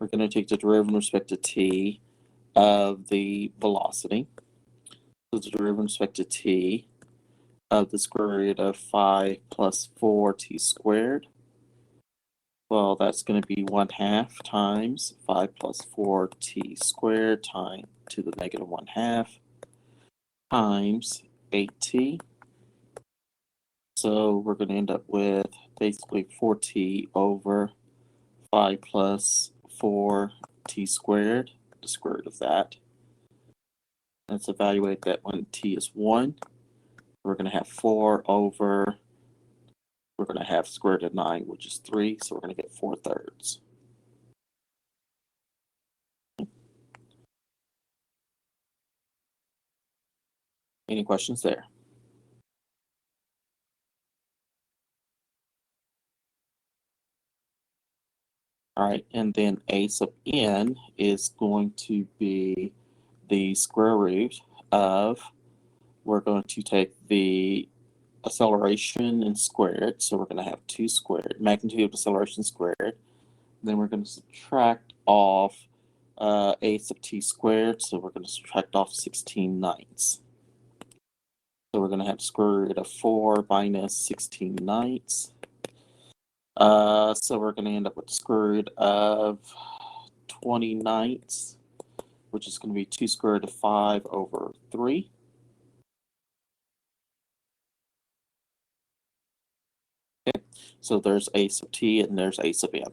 we're going to take the derivative in respect to t of the velocity. So the derivative in respect to t of the square root of 5 plus 4t squared. Well, that's going to be 1/2 times 5 plus 4t squared times to the negative 1/2 times 8t. So we're going to end up with basically 4t over 5 plus 4t squared, the square root of that. Let's evaluate that when t is 1. We're going to have 4 over, we're going to have square root of 9, which is 3, so we're going to get 4/3. Any questions there? All right, and then a sub n is going to be the square root of, we're going to take the acceleration and square it, so we're going to have 2 squared, magnitude of acceleration squared. Then we're going to subtract off a sub t squared, so we're going to subtract off 16/9. So we're going to have square root of 4 minus 16/9. So we're going to end up with the square root of 20/9, which is going to be 2 square root of 5 over 3. Okay, so there's a sub t and there's a sub n.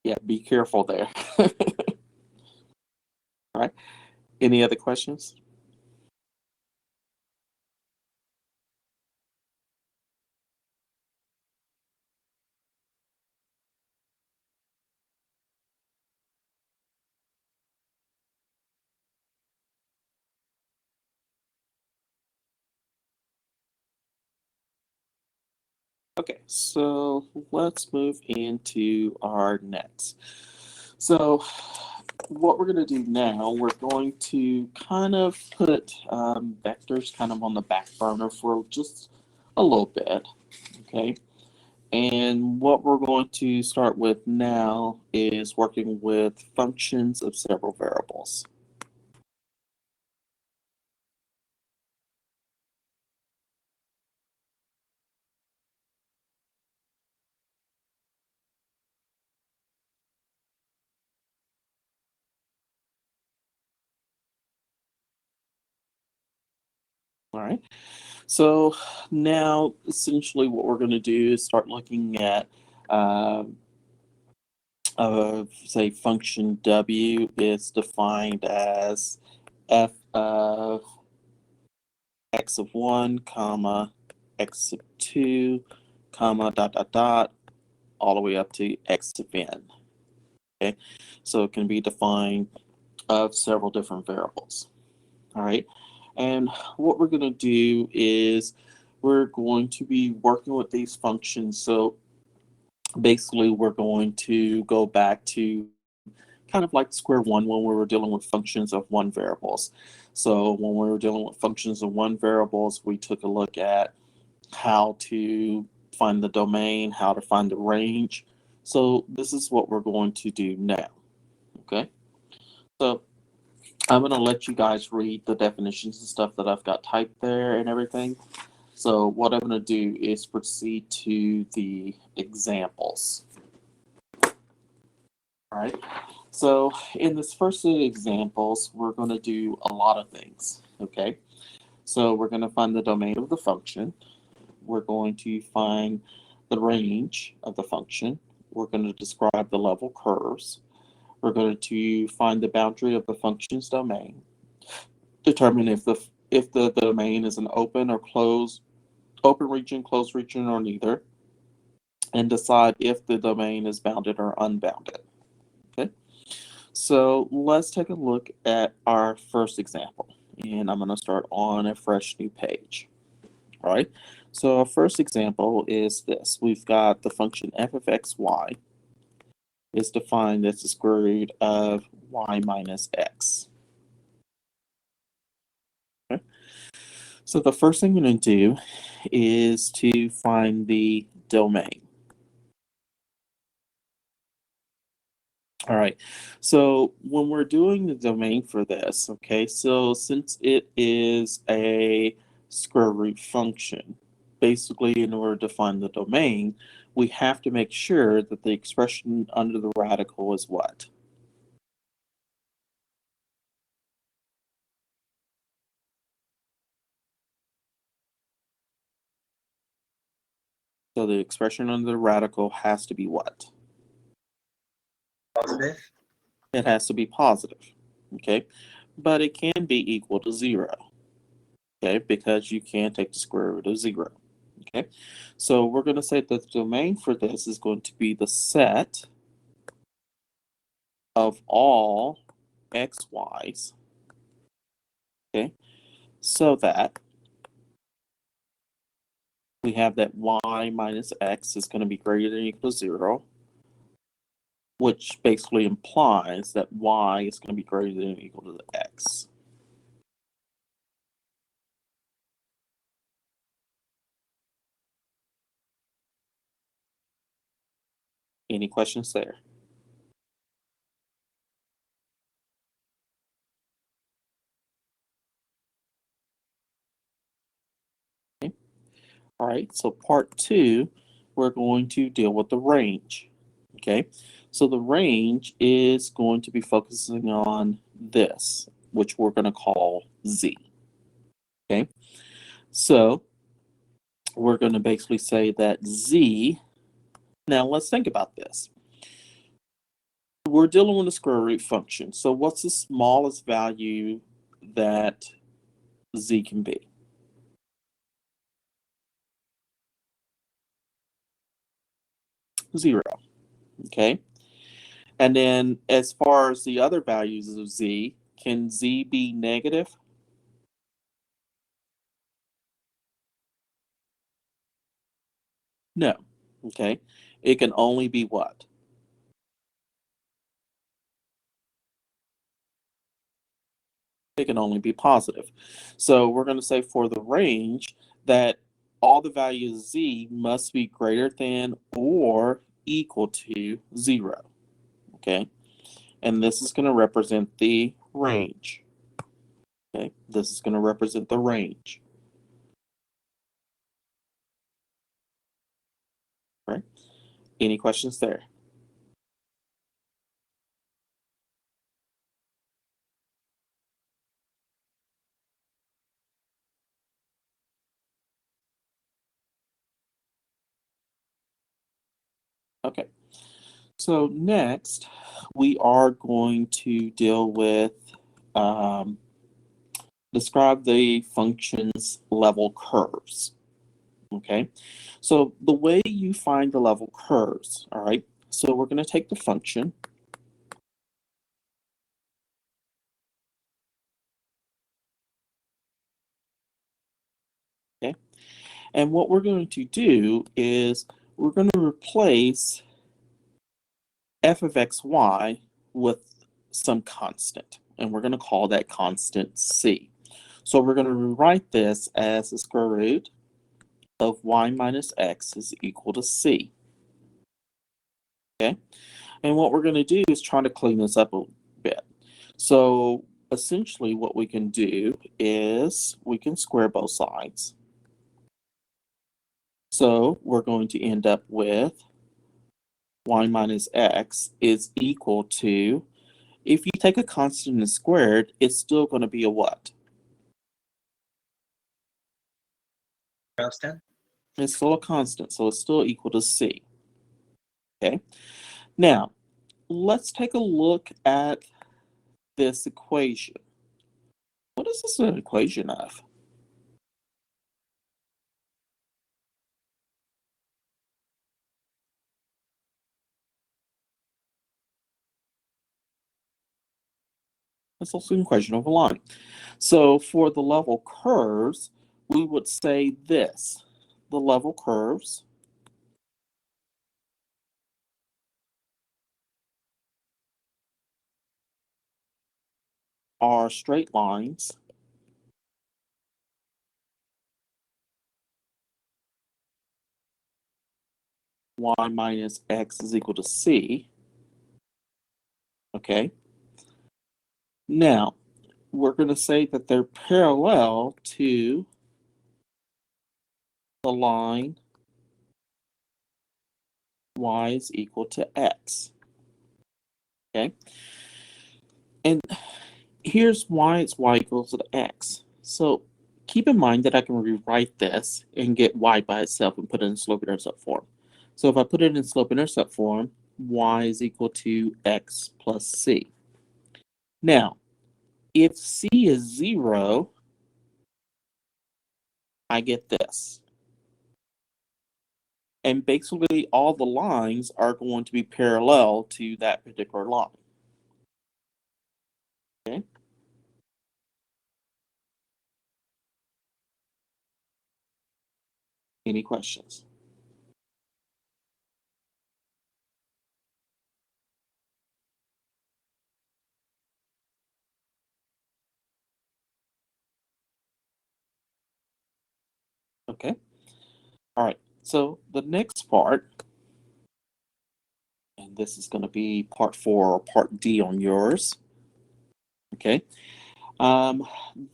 Yeah, be careful there. All right. Any other questions? Okay, so let's move into our nets. So what we're going to do now, we're going to kind of put vectors kind of on the back burner for just a little bit, okay? And what we're going to start with now is working with functions of several variables. All right. So now essentially what we're going to do is start looking at say function w is defined as f of x of 1 comma x of 2 comma dot dot dot all the way up to x of n. Okay, so it can be defined of several different variables. All right, and what we're going to do is we're going to be working with these functions. So basically we're going to go back to kind of like square one when we were dealing with functions of one variables. So when we were dealing with functions of one variables, we took a look at how to find the domain, how to find the range. So this is what we're going to do now. Okay, so I'm going to let you guys read the definitions and stuff that I've got typed there and everything. So what I'm going to do is proceed to the examples. All right. So in this first set of examples, we're going to do a lot of things. Okay. So we're going to find the domain of the function. We're going to find the range of the function. We're going to describe the level curves. We're going to find the boundary of the function's domain. Determine if the domain is an open or closed, open region, closed region, or neither, and decide if the domain is bounded or unbounded. Okay. So let's take a look at our first example. And I'm going to start on a fresh new page. All right. So our first example is this. We've got the function f of xy is defined as the square root of y minus x. Okay. So the first thing I'm going to do is to find the domain. All right, so when we're doing the domain for this, okay, so since it is a square root function, basically in order to find the domain, we have to make sure that the expression under the radical is what? So the expression under the radical has to be what? Positive. It has to be positive, okay? But it can be equal to 0, okay, because you can take the square root of 0. Okay, so we're going to say that the domain for this is going to be the set of all xy's, okay, so that we have that y minus x is going to be greater than or equal to 0, which basically implies that y is going to be greater than or equal to the x. Any questions there? Okay. All right, so part 2, we're going to deal with the range. Okay, so the range is going to be focusing on this, which we're going to call z. Okay, so we're going to basically say that z. Now let's think about this. We're dealing with a square root function. So what's the smallest value that z can be? 0. Okay, and then as far as the other values of z, can z be negative? No. Okay, it can only be what? It can only be positive. So we're going to say for the range that all the values of z must be greater than or equal to 0. Okay, and this is going to represent the range. Okay, this is going to represent the range. Right? Any questions there? Okay, so next we are going to deal with um, describe the function's level curves. Okay, so the way you find the level curves, all right, so we're going to take the function, okay, and what we're going to do is we're going to replace f of xy with some constant, and we're going to call that constant c. So we're going to rewrite this as the square root of y minus x is equal to c. Okay, and what we're going to do is try to clean this up a bit. So essentially what we can do is we can square both sides. So we're going to end up with y minus x is equal to, if you take a constant and square it, it's still going to be a what? Constant. It's still a constant, so it's still equal to c. Okay. Now, let's take a look at this equation. What is this an equation of? It's also an equation of a line. So for the level curves, we would say this. The level curves are straight lines y minus x is equal to c. Okay. Now, we're going to say that they're parallel to the line y is equal to x. Okay. And here's why it's y equals to x. So keep in mind that I can rewrite this and get y by itself and put it in slope-intercept form. So if I put it in slope-intercept form, y is equal to x plus c. Now, if c is 0, I get this. And basically all the lines are going to be parallel to that particular line. Okay? Any questions? Okay. All right. So the next part, and this is going to be part 4 or part D on yours. Okay. Um,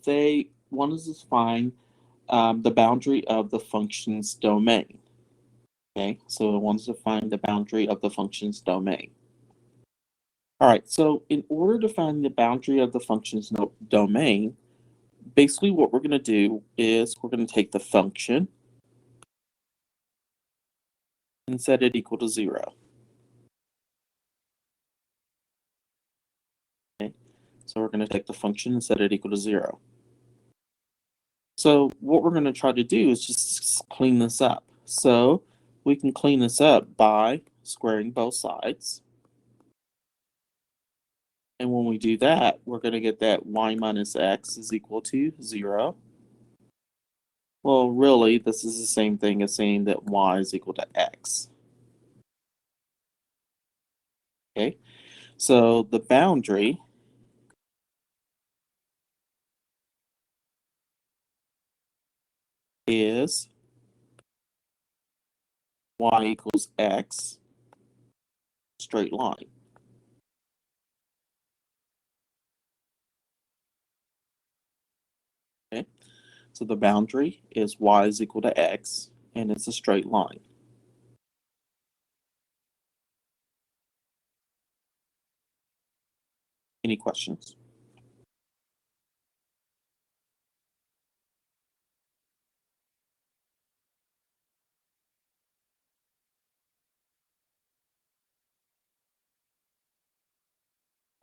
they want us to find the boundary of the function's domain. Okay. So it wants to find the boundary of the function's domain. All right. So in order to find the boundary of the function's domain, basically what we're going to do is we're going to take the function and set it equal to 0. Okay. So we're going to take the function and set it equal to 0. So what we're going to try to do is just clean this up. So we can clean this up by squaring both sides. And when we do that, we're going to get that y minus x is equal to 0. Well, really, this is the same thing as saying that y is equal to x. Okay, so the boundary is y equals x, straight line. Okay, so the boundary is y is equal to x, and it's a straight line. Any questions?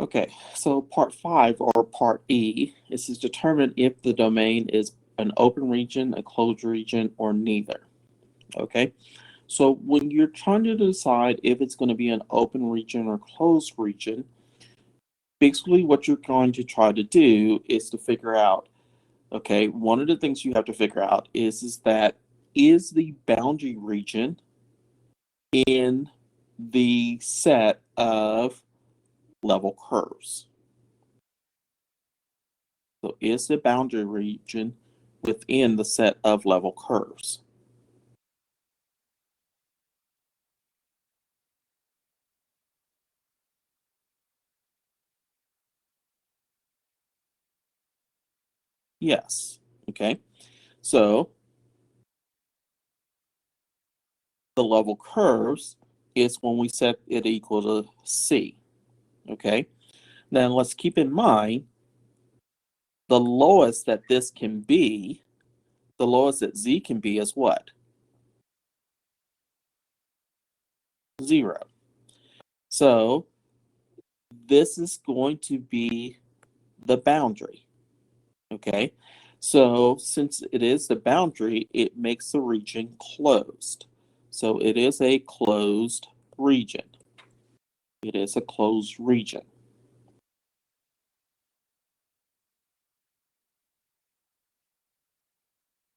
Okay, so part 5 or part E is to determine if the domain is an open region, a closed region, or neither. Okay, so when you're trying to decide if it's going to be an open region or closed region, basically what you're going to try to do is to figure out, okay, one of the things you have to figure out is that is the boundary region in the set of level curves? So is the boundary region within the set of level curves? Yes. Okay. So the level curves is when we set it equal to C. Okay. Then let's keep in mind the lowest that this can be, the lowest that Z can be is what? 0. So this is going to be the boundary. Okay. So since it is the boundary, it makes the region closed. So it is a closed region. It is a closed region.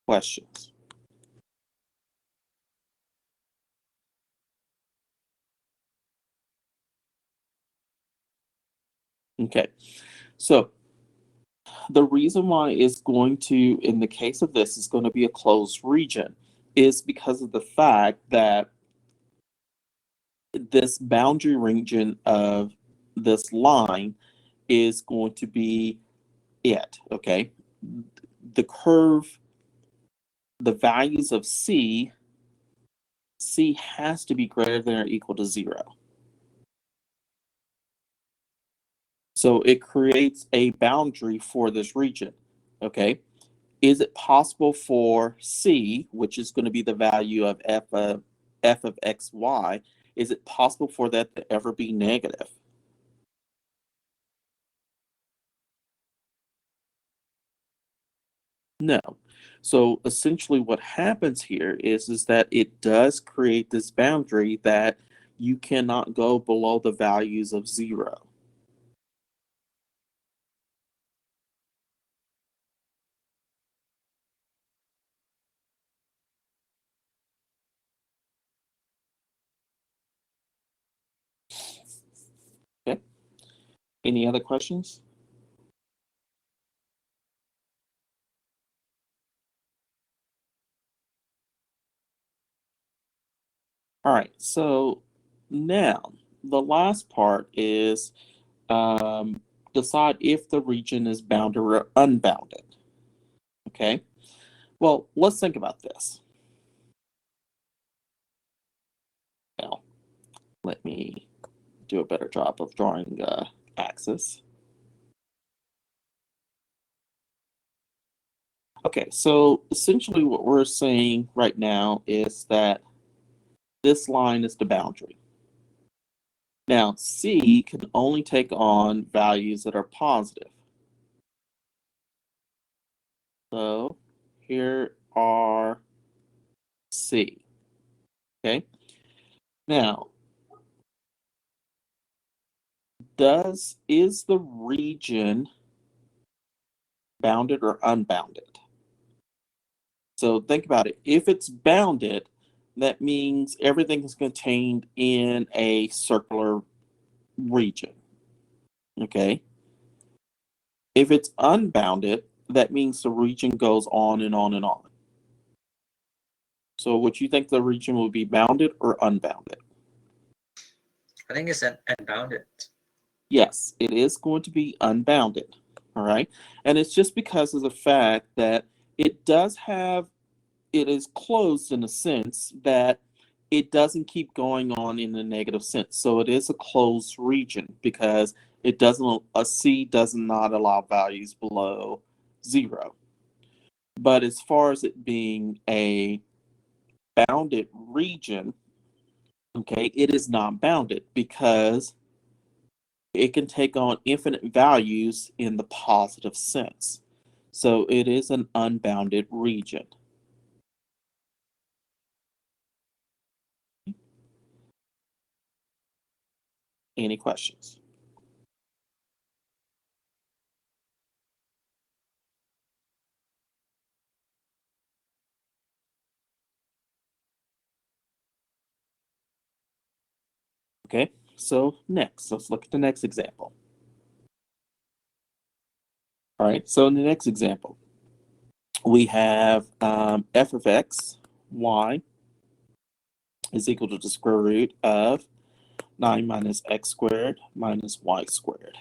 questions? Okay, so the reason why it's going to, in the case of this, is going to be a closed region is because of the fact that this boundary region of this line is going to be it, okay? The curve, the values of C has to be greater than or equal to 0. So it creates a boundary for this region, okay? Is it possible for C, which is going to be the value of f of x, y, is it possible for that to ever be negative? No. So essentially what happens here is that it does create this boundary that you cannot go below the values of 0. Okay. Any other questions? All right. So now the last part is um, decide if the region is bounded or unbounded. Okay. Well, let's think about this. Now, let me do a better job of drawing the axis. Okay, so essentially what we're saying right now is that this line is the boundary. Now, C can only take on values that are positive. So here are C. Okay. Now, is the region bounded or unbounded? So think about it. If it's bounded, that means everything is contained in a circular region. Okay. If it's unbounded, that means the region goes on and on and on. So would you think the region will be bounded or unbounded? I think it's unbounded. Yes, it is going to be unbounded. All right. And it's just because of the fact that it does have, it is closed in a sense that it doesn't keep going on in a negative sense. So it is a closed region because it doesn't, a C does not allow values below 0. But as far as it being a bounded region, okay, it is not bounded because it can take on infinite values in the positive sense. So it is an unbounded region. Any questions? Okay, so next, let's look at the next example. All right, so in the next example, we have f of x, y is equal to the square root of 9 minus x squared minus y squared.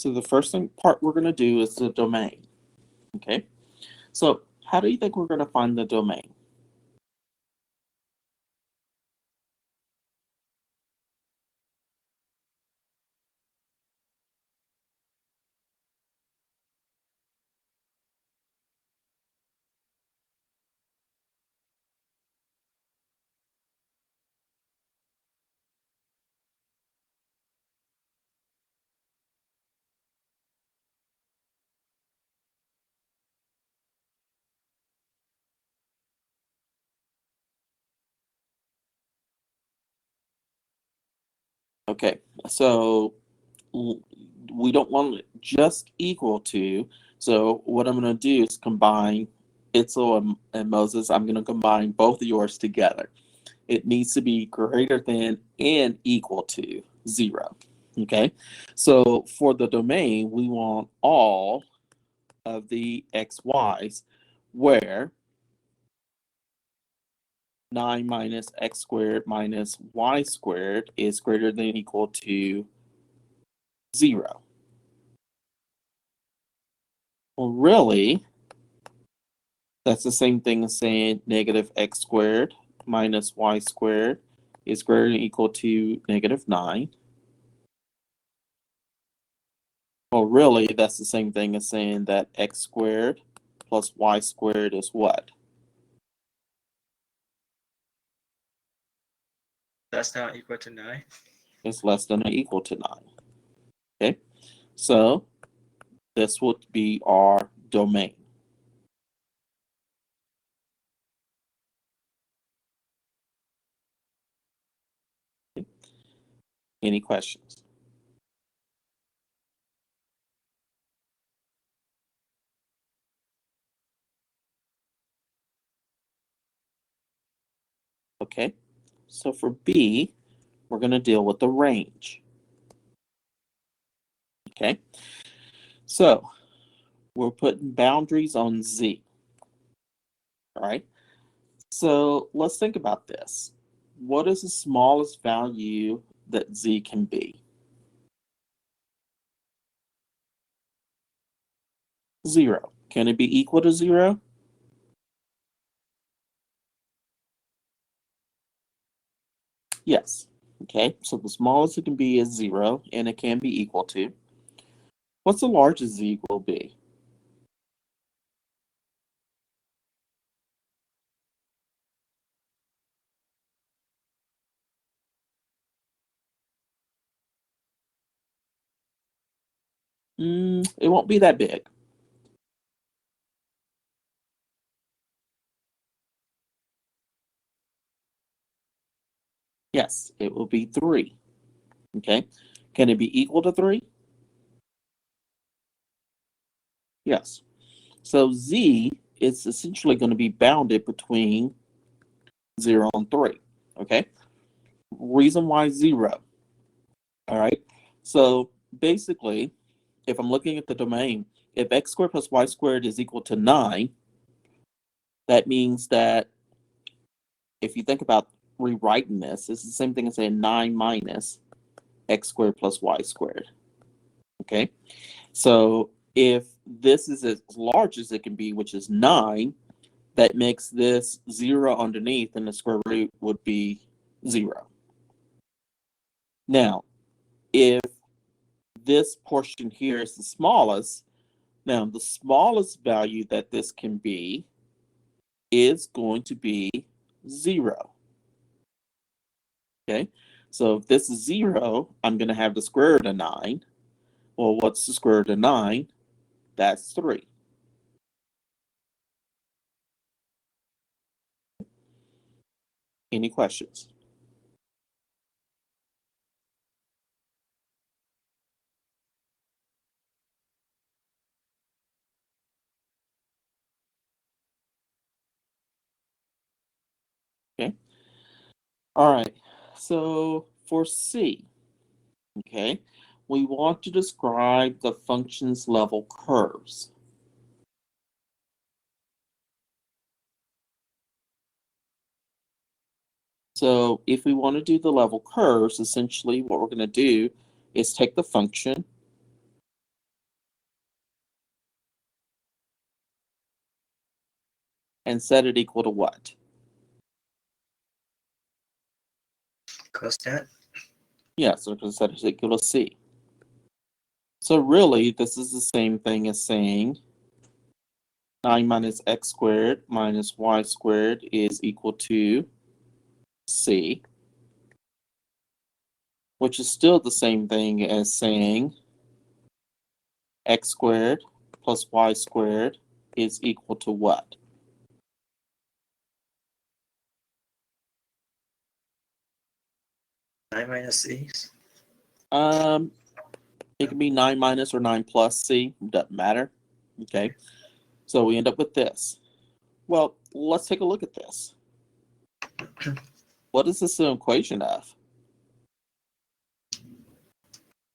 So the first part we're going to do is the domain. Okay, so how do you think we're going to find the domain? Okay, so we don't want it just equal to. So what I'm going to do is combine Itzel and Moses. I'm going to combine both of yours together. It needs to be greater than and equal to 0. Okay. So for the domain, we want all of the xy's where 9 minus x squared minus y squared is greater than or equal to 0. Well, really, that's the same thing as saying negative x squared minus y squared is greater than or equal to negative 9. Well, really, that's the same thing as saying that x squared plus y squared is what? That's not equal to 9. It's less than or equal to 9. Okay, so this would be our domain. Any questions? Okay, so for B, we're going to deal with the range. Okay, so we're putting boundaries on Z. All right, so let's think about this. What is the smallest value that Z can be? 0. Can it be equal to 0? Yes. Okay, so the smallest it can be is 0, and it can be equal to. What's the largest Z will be? It won't be that big. Yes, it will be 3. Okay, can it be equal to 3? Yes. So Z is essentially going to be bounded between 0 and 3. Okay, reason why 0. All right, so basically, if I'm looking at the domain, if x squared plus y squared is equal to 9, that means that if you think about rewriting this, it's the same thing as saying 9 minus x squared plus y squared. Okay, so if this is as large as it can be, which is 9, that makes this 0 underneath, and the square root would be 0. Now, if this portion here is the smallest, now the smallest value that this can be is going to be 0. Okay, so if this is 0, I'm going to have the square root of 9. Well, what's the square root of 9? That's 3. Any questions? Okay. All right. So for C, okay, we want to describe the function's level curves. So if we want to do the level curves, essentially what we're going to do is take the function and set it equal to what? Costat. Yeah, so we're going to set it equal to C. So really, this is the same thing as saying 9 minus x squared minus y squared is equal to C, which is still the same thing as saying x squared plus y squared is equal to what? 9 minus 6. Um, It can be 9 minus or 9 plus C, doesn't matter. Okay, so we end up with this. Well, let's take a look at this. What is this an equation of?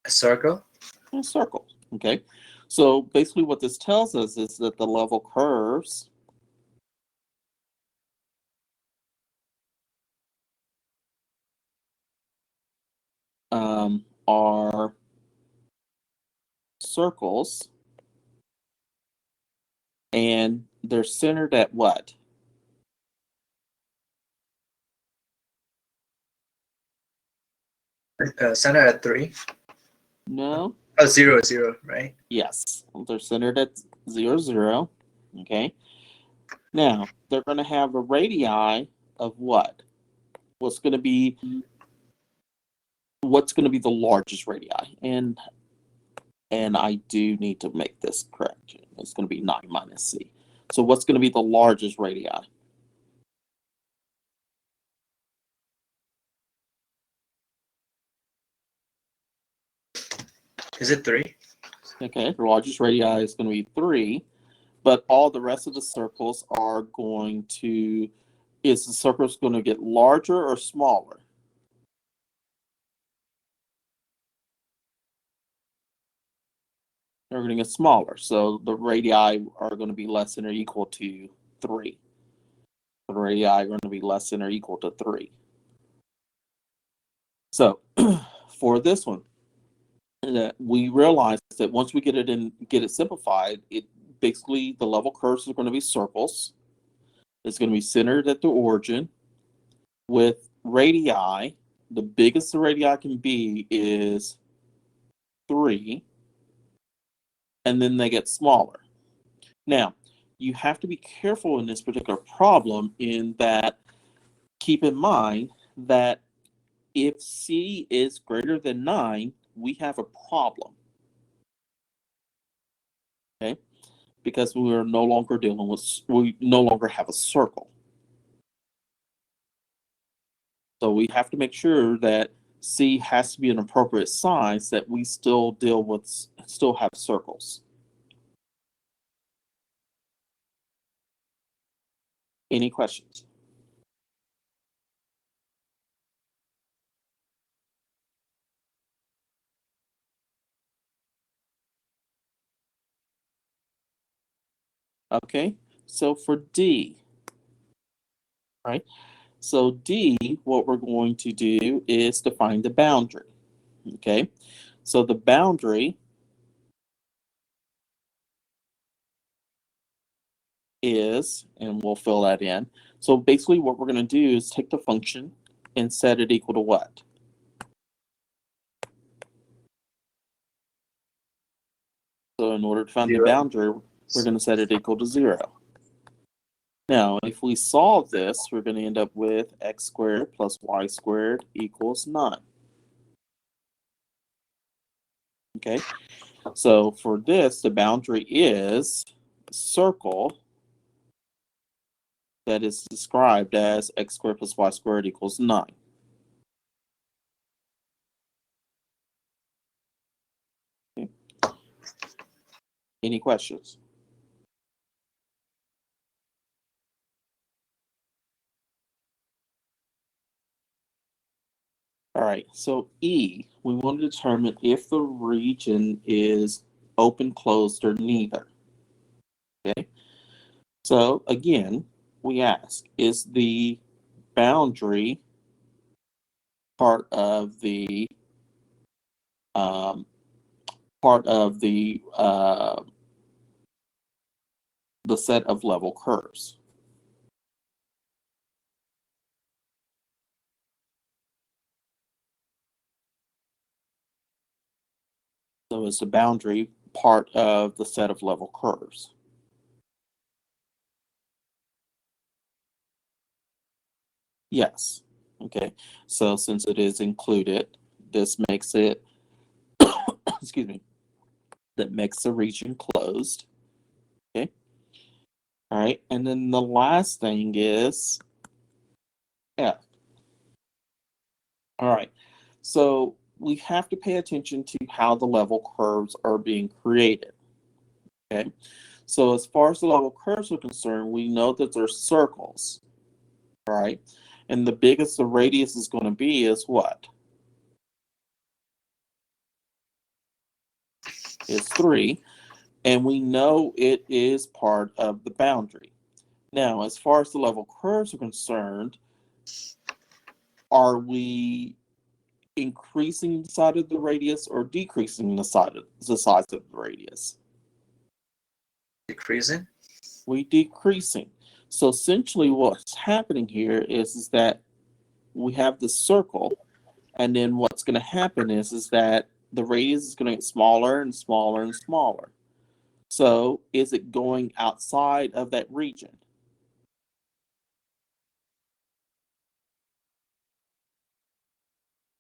A circle? A circle. Okay, so basically what this tells us is that the level curves are circles, and they're centered at what? Center at 3? No? Oh, 0, 0, right? Yes, they're centered at 0, 0. Okay, now they're going to have a radii of what? What's going to be the largest radii? And I do need to make this correction. It's going to be 9 minus C. So what's going to be the largest radii? Is it 3? Okay, the largest radii is going to be 3, but all the rest of the circles are going to, is the circles going to get larger or smaller? They're going to get smaller. So the radii are going to be less than or equal to 3. The radii are going to be less than or equal to 3. So for this one, we realize that once we get it simplified, it basically the level curves are going to be circles. It's going to be centered at the origin with radii. The biggest the radii can be is 3, and then they get smaller. Now, you have to be careful in this particular problem in that keep in mind that if C is greater than 9, we have a problem. Okay? Because we are no longer we no longer have a circle. So we have to make sure that C has to be an appropriate size that we still have circles. Any questions? Okay, so for D, right? So D, what we're going to do is define the boundary. Okay, so the boundary is, and we'll fill that in. So basically what we're going to do is take the function and set it equal to what? So in order to find 0. the boundary, we're going to set it equal to 0. Now, if we solve this, we're going to end up with x squared plus y squared equals 9. Okay, so for this, the boundary is a circle that is described as x squared plus y squared equals 9. Okay. Any questions? All right, so E, we want to determine if the region is open, closed, or neither. Okay, so again, we ask, is the boundary part of the um, the set of level curves? So is the boundary part of the set of level curves? Yes. Okay. So since it is included, this makes it, excuse me, that makes the region closed. Okay. All right. And then the last thing is F. All right. So we have to pay attention to how the level curves are being created. Okay, so as far as the level curves are concerned, we know that they're circles, right? And the biggest the radius is going to be is what? Is 3. And we know it is part of the boundary. Now, as far as the level curves are concerned, are we increasing the size of the radius or decreasing the size of the radius? Decreasing. We decreasing. So essentially what's happening here is that we have the circle, and then what's going to happen is that the radius is going to get smaller and smaller and smaller. So is it going outside of that region?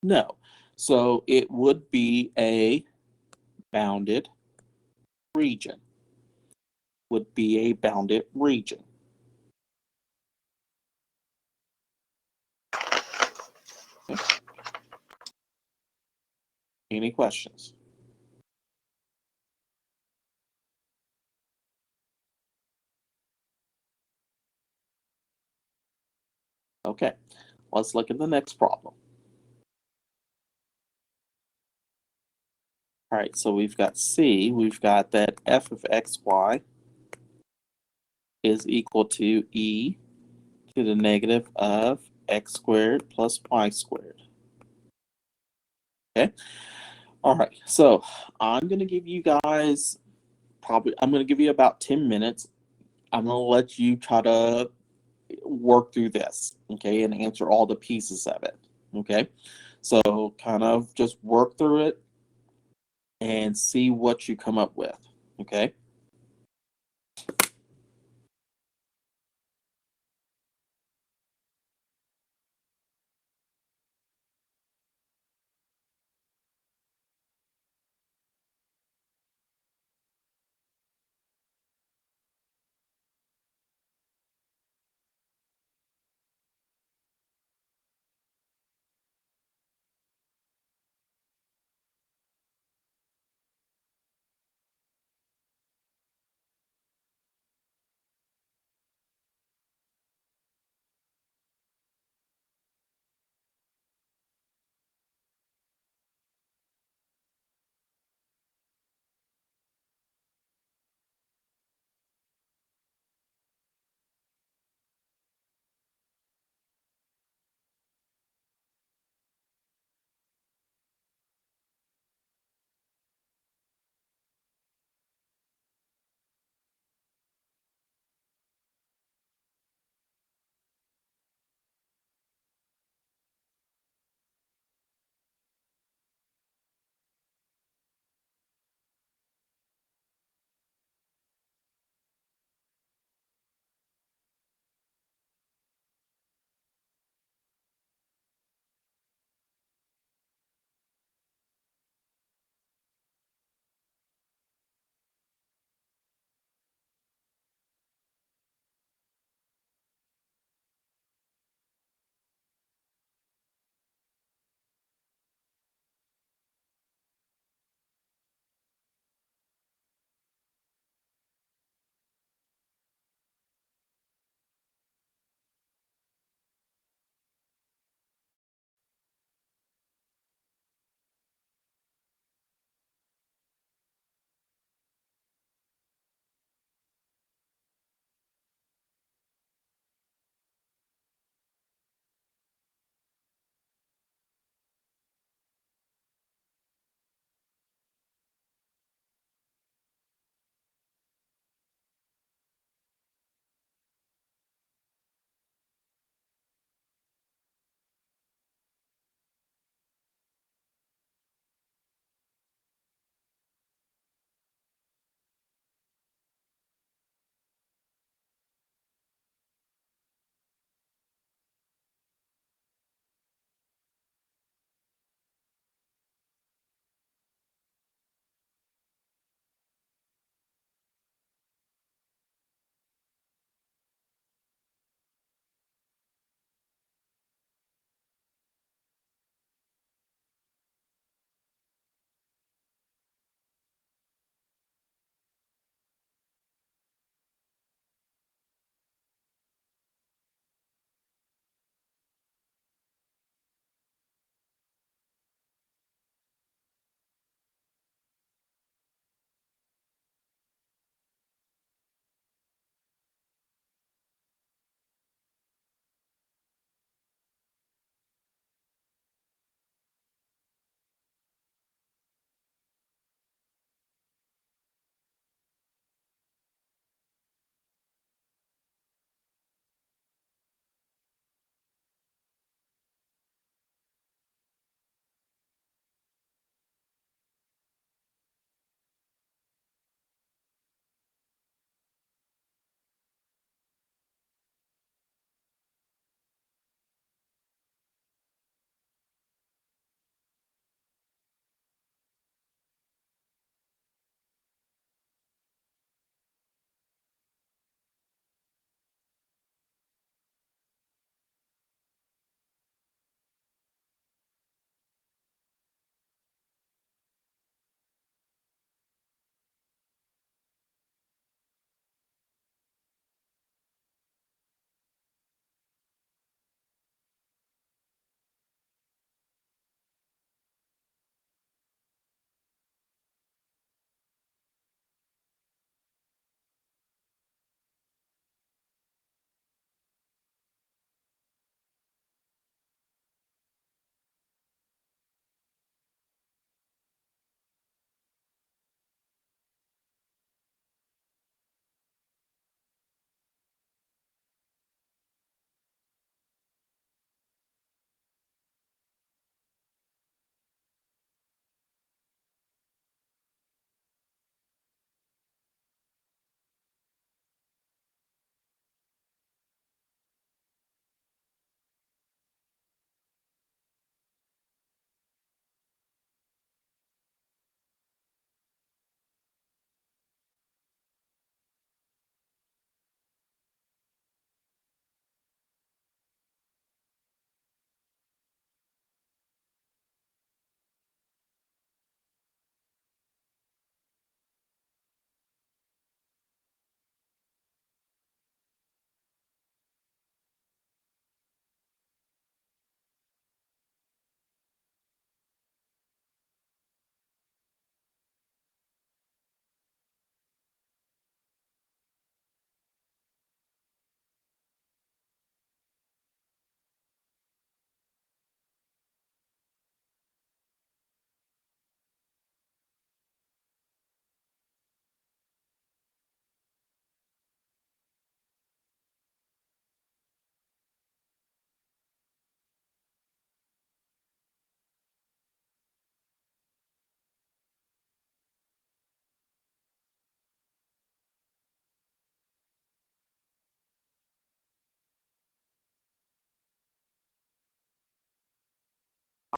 No. So it would be a bounded region. Would be a bounded region. Okay. Any questions? Okay, let's look at the next problem. All right, so we've got C, we've got that f of xy is equal to e to the negative of x squared plus y squared. Okay, all right, so I'm going to give you guys I'm going to give you about 10 minutes. I'm going to let you try to work through this, okay, and answer all the pieces of it, okay? So kind of just work through it and see what you come up with, okay?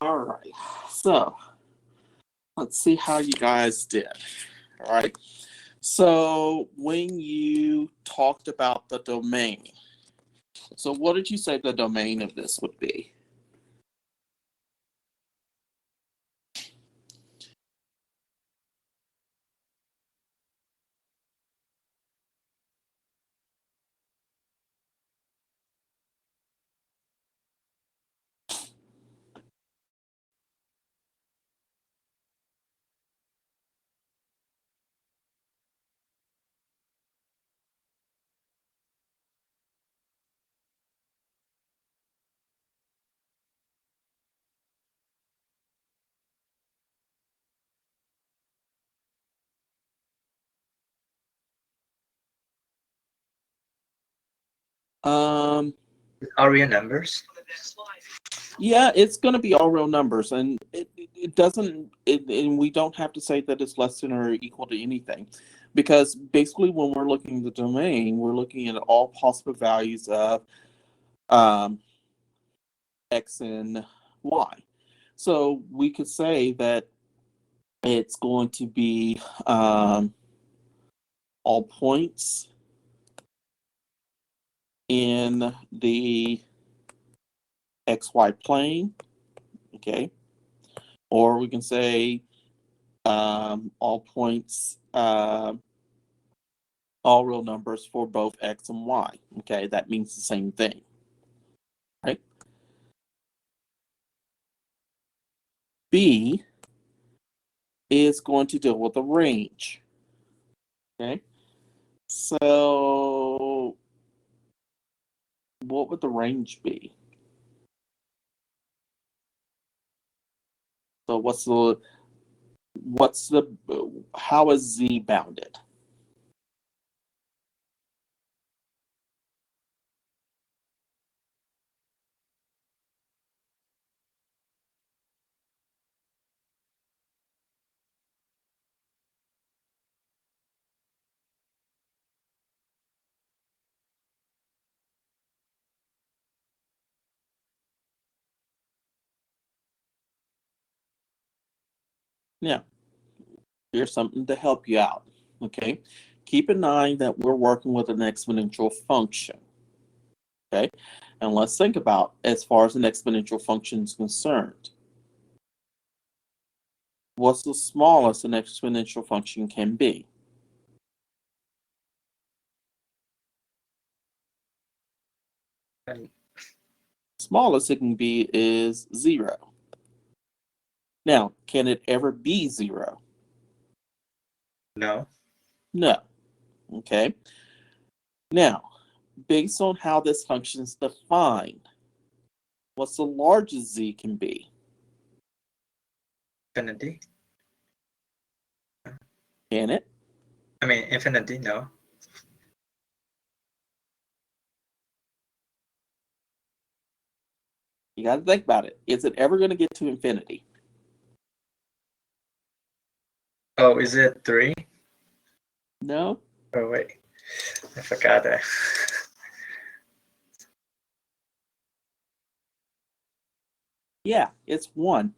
All right. So let's see how you guys did. All right. So when you talked about the domain, so what did you say the domain of this would be? Um, Are real numbers? yeah, it's going to be all real numbers, and it doesn't, and we don't have to say that it's less than or equal to anything, because basically when we're looking at the domain, we're looking at all possible values of um, x and y. So we could say that it's going to be all points in the xy plane, okay? Or we can say all points, all real numbers for both x and y, okay? That means the same thing, right? B is going to deal with a range, okay? So what would the range be? So how is z bounded? Now, here's something to help you out, okay? Keep in mind that we're working with an exponential function, okay? And let's think about as far as an exponential function is concerned. What's the smallest an exponential function can be? And Smallest it can be is 0. Now, can it ever be 0? no. No. Okay. Now, based on how this function is defined, what's the largest z can be? Infinity? Can it? I mean, infinity, no. You got to think about it. Is it ever going to get to infinity? Oh, is it 3? No. Oh, wait. I forgot that. Yeah, it's 1.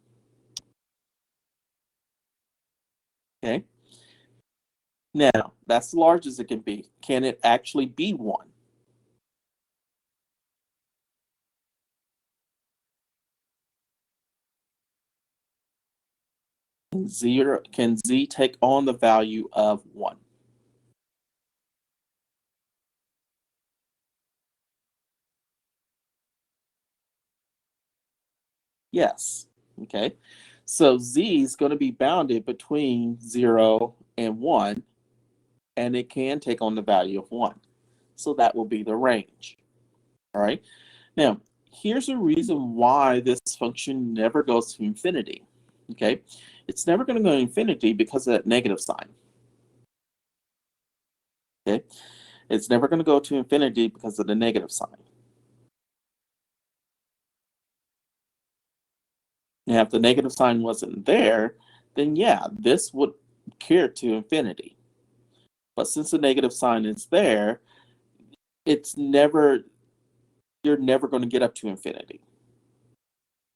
Okay. Now, that's the largest it can be. Can it actually be 1? Can z take on the value of 1? Yes. Okay. So z is going to be bounded between 0 and 1, and it can take on the value of 1. So that will be the range. All right. Now, here's a reason why this function never goes to infinity. Okay. It's never going to go to infinity because of that negative sign. Okay. It's never going to go to infinity because of the negative sign. Now, if the negative sign wasn't there, then yeah, this would carry to infinity. But since the negative sign is there, you're never going to get up to infinity.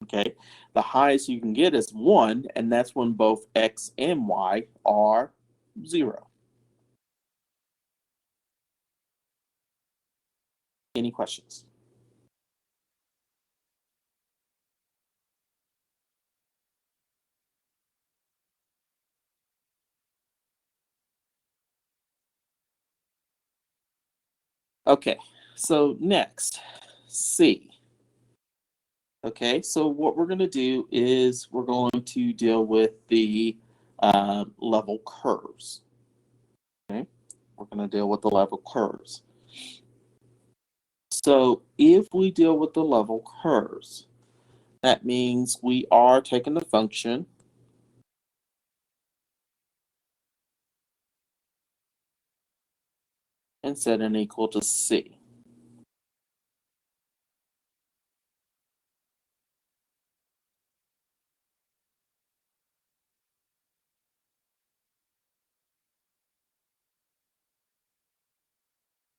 Okay, the highest you can get is 1, and that's when both x and y are 0. Any questions? Okay, so next, C. Okay, so what we're going to do is we're going to deal with the level curves. Okay, we're going to deal with the level curves. So if we deal with the level curves, that means we are taking the function and setting it equal to C.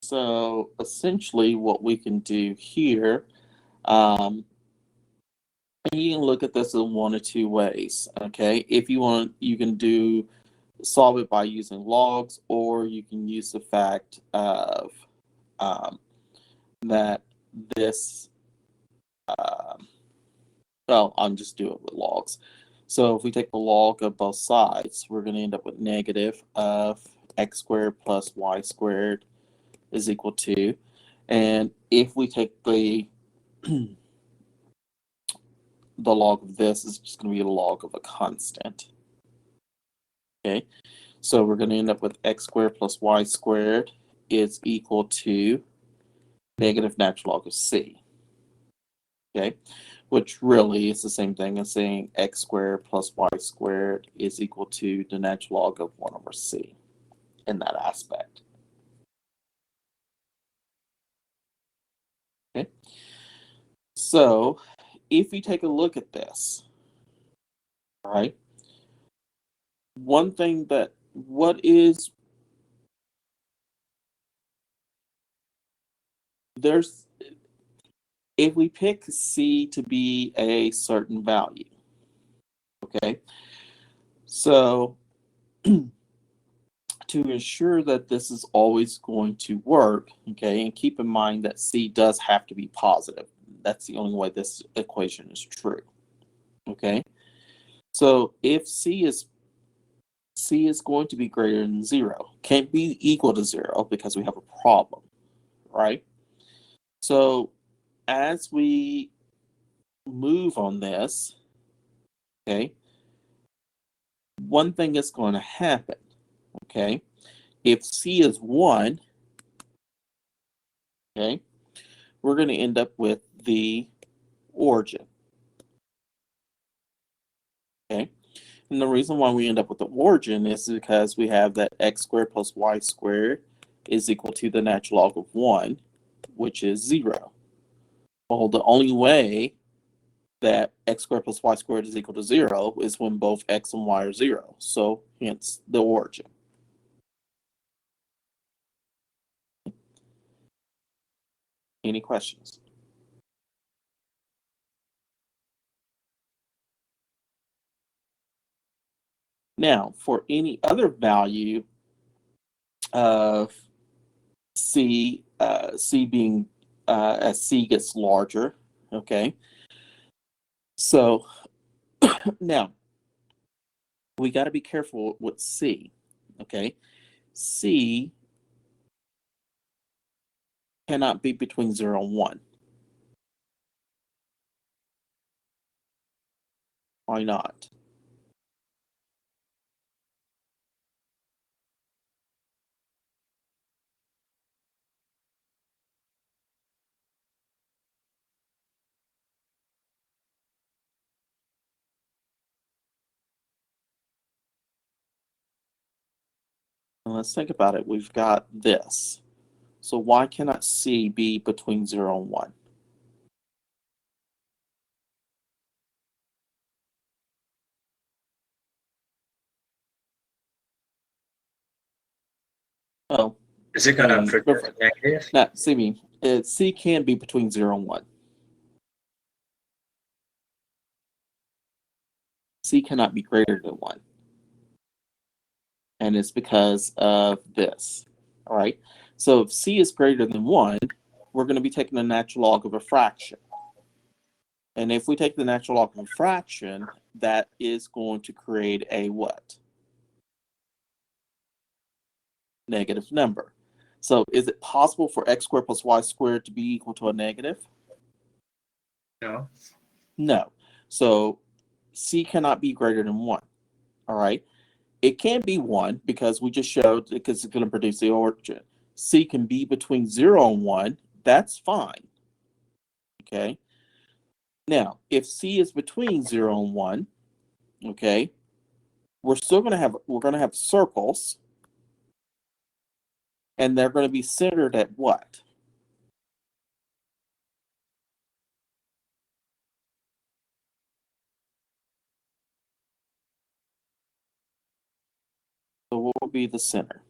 So essentially what we can do here, and you can look at this in one or two ways, okay? If you want, you can solve it by using logs, or you can use the fact of that this, well, I'll just do it with logs. So if we take the log of both sides, we're going to end up with negative of x squared plus y squared is equal to, and if we take the log of this, is just going to be a log of a constant. Okay, so we're going to end up with x squared plus y squared is equal to negative natural log of c. Okay, which really is the same thing as saying x squared plus y squared is equal to the natural log of 1 over c in that aspect. Okay, so if you take a look at this, all right, one thing that, what is, there's, if we pick c to be a certain value, okay, so to ensure that this is always going to work, okay, and keep in mind that c does have to be positive. That's the only way this equation is true, okay? So if c is going to be greater than 0, can't be equal to 0 because we have a problem, right? So as we move on this, okay, one thing is going to happen, okay? If c is 1, okay, we're going to end up with the origin, okay? And the reason why we end up with the origin is because we have that x squared plus y squared is equal to the natural log of 1, which is 0. Well, the only way that x squared plus y squared is equal to 0 is when both x and y are 0. So hence the origin. Any questions? Now, for any other value of c, c being as c gets larger, okay? So now we got to be careful with c, okay? C cannot be between 0 and 1. Why not? Well, let's think about it. We've got this. So why cannot C be between 0 and 1? Oh, Is it I gonna mean, produce negative? no, C can be between 0 and 1. C cannot be greater than 1. And it's because of this. All right. So if C is greater than 1, we're going to be taking the natural log of a fraction. And if we take the natural log of a fraction, that is going to create a what? Negative number. So is it possible for x squared plus y squared to be equal to a negative? No. No. So C cannot be greater than 1. All right. It can be 1 because we just showed because it's going to produce the origin. C can be between 0 and 1. That's fine. Okay. Now, if C is between 0 and 1, okay, we're going to have circles, and they're going to be centered at what? So what will be the center?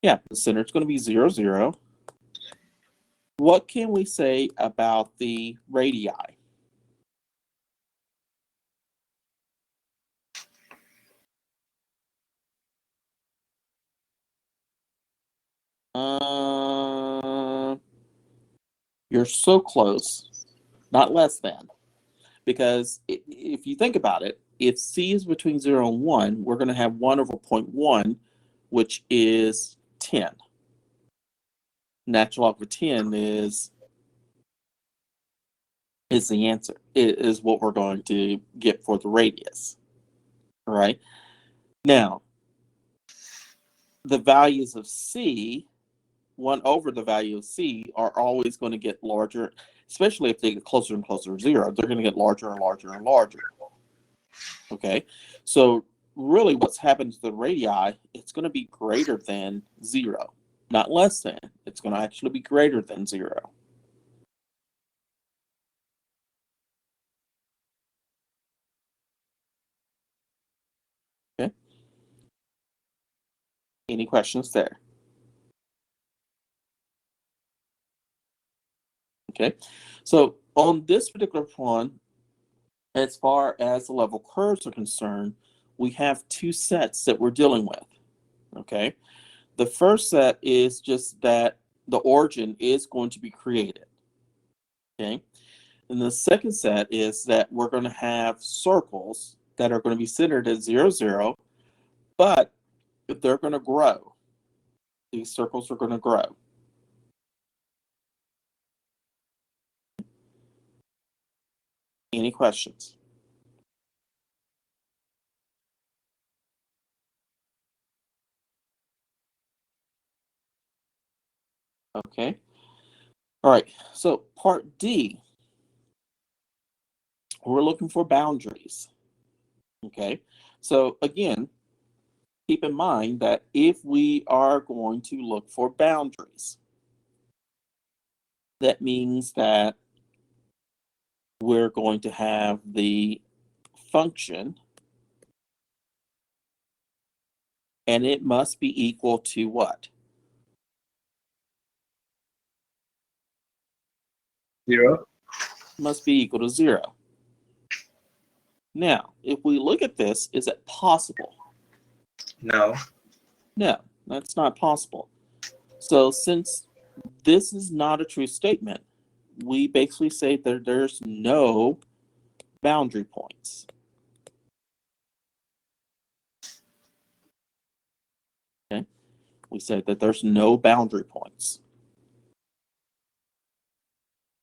Yeah, the center is going to be 0, 0. What can we say about the radii? You're so close, not less than. Because if you think about it, if C is between 0 and 1, we're going to have 1 over 0.1, which is 10. Natural log of 10 is the answer. It is what we're going to get for the radius. All right. Now, the values of C, 1 over the value of C, are always going to get larger, especially if they get closer and closer to 0. They're going to get larger and larger and larger. Okay. So really what's happened to the radii, it's going to be greater than 0, not less than. It's going to actually be greater than 0. Okay. Any questions there? Okay. So on this particular one, as far as the level curves are concerned, we have 2 sets that we're dealing with. Okay. The first set is just that the origin is going to be created. Okay. And the second set is that we're going to have circles that are going to be centered at 0, 0, but they're going to grow. These circles are going to grow. Any questions? Okay. All right. So part D, we're looking for boundaries. Okay. So again, keep in mind that if we are going to look for boundaries, that means that we're going to have the function, and it must be equal to what? 0. Must be equal to 0. Now, if we look at this, is it possible? No. No, that's not possible. So since this is not a true statement, we basically say that there's no boundary points. Okay? We said that there's no boundary points.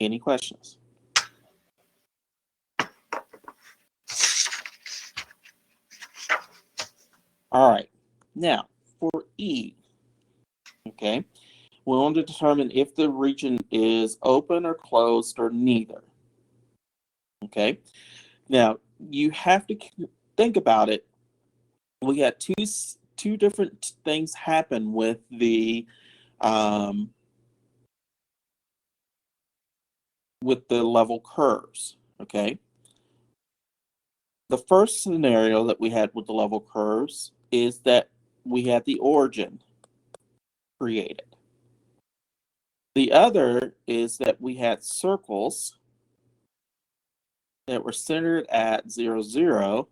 Any questions? All right. Now, for E, okay, we want to determine if the region is open or closed or neither. Okay. Now, you have to think about it. We had two different things happen with the level curves. Okay. The first scenario that we had with the level curves is that we had the origin created. The other is that we had circles that were centered at 0, 0,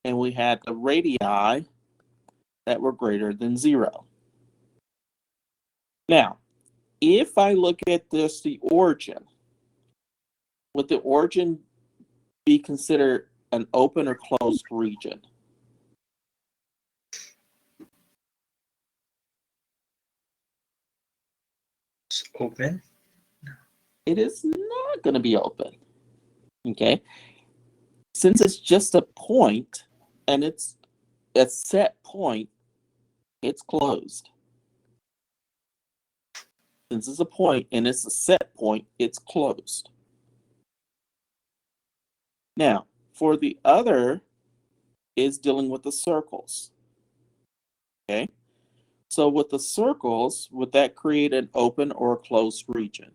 and we had the radii that were greater than 0. Now, if I look at this, the origin, would the origin be considered an open or closed region? It's open. It is not going to be open. Okay? Since it's just a point and it's a set point, it's closed. Since it's a point and it's a set point, it's closed. Now, for the other is dealing with the circles. Okay? So with the circles, would that create an open or a closed region?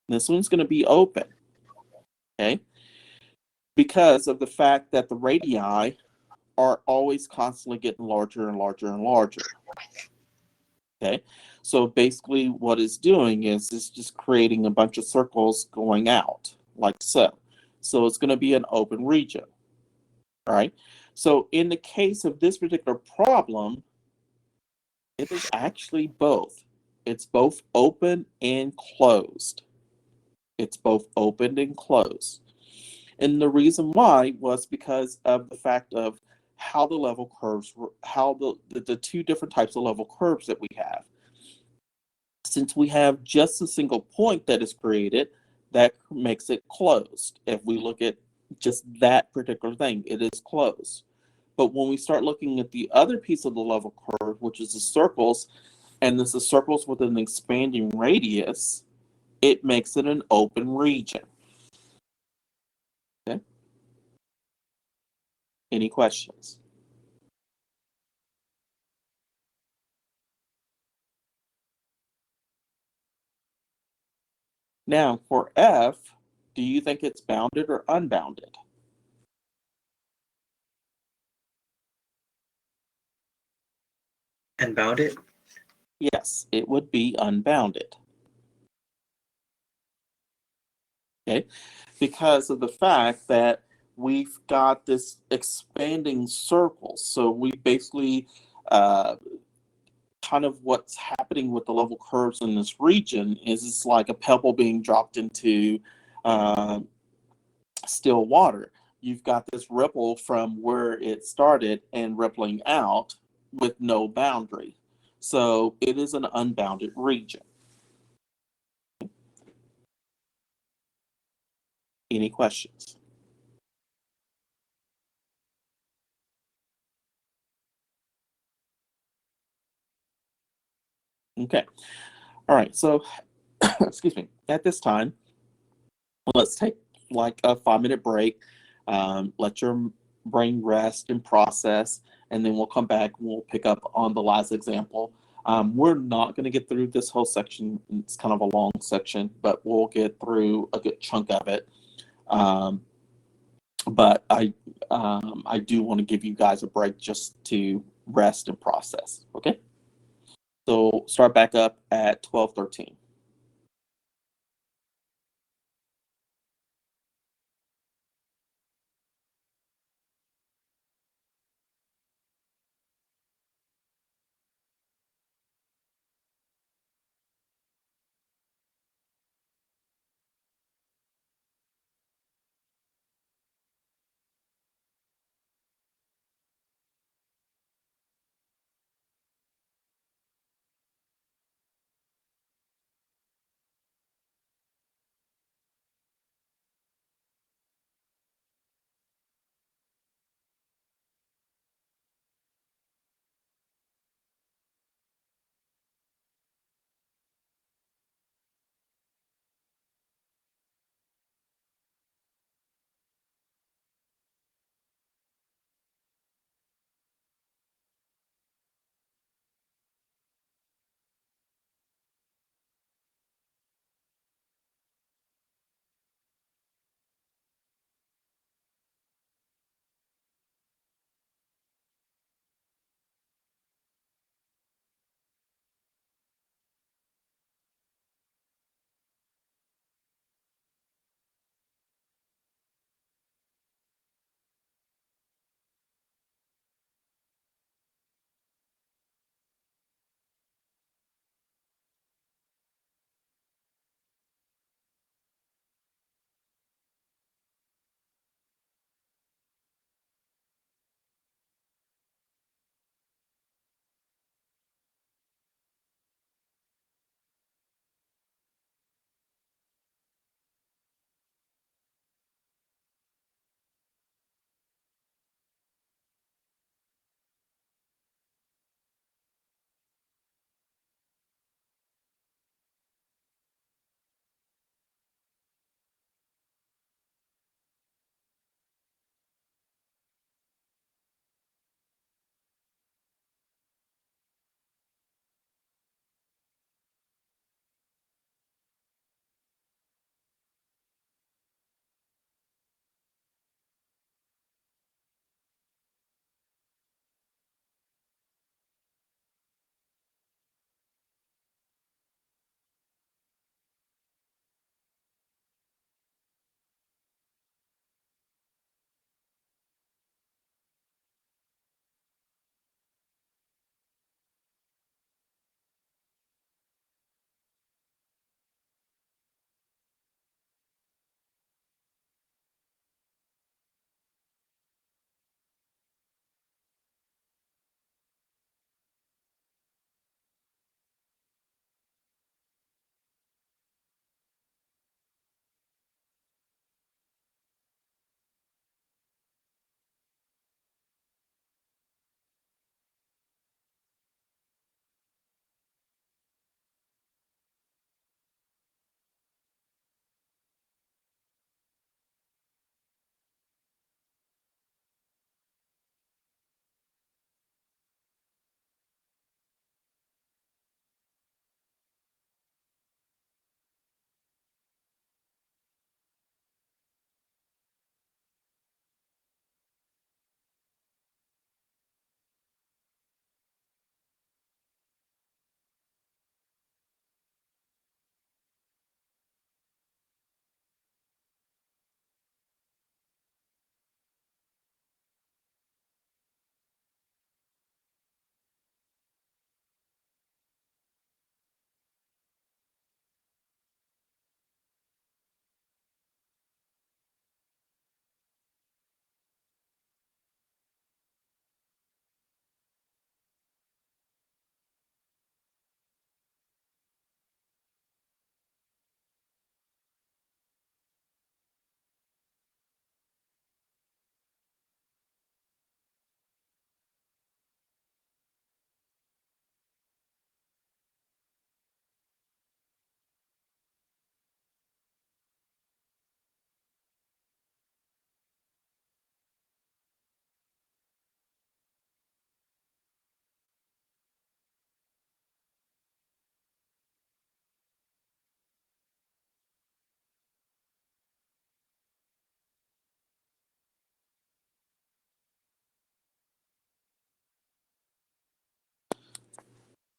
This one's going to be open. Okay? Because of the fact that the radii are always constantly getting larger and larger and larger. Okay, so basically what it's doing is it's just creating a bunch of circles going out like so. So it's going to be an open region. All right. So in the case of this particular problem, it is actually both. It's both open and closed. It's both open and closed. And the reason why was because of the fact of how the level curves, how the two different types of level curves that we have. Since we have just a single point that is created, that makes it closed. If we look at just that particular thing, it is closed. But when we start looking at the other piece of the level curve, which is the circles, and this is circles with an expanding radius, it makes it an open region. Okay? Any questions? Now, for F, do you think it's bounded or unbounded? And bounded. Yes, it would be unbounded. Okay, because of the fact that we've got this expanding circle. So we basically kind of what's happening with the level curves in this region is it's like a pebble being dropped into uh, still water. You've got this ripple from where it started and rippling out with no boundary. So it is an unbounded region. Any questions? Okay. All right. So, excuse me. At this time, let's take like a 5-minute break. Let your brain rest and process, and then we'll come back and we'll pick up on the last example. We're not going to get through this whole section. It's kind of a long section, but we'll get through a good chunk of it. Um, but I do want to give you guys a break just to rest and process. Okay. So start back up at 12:13.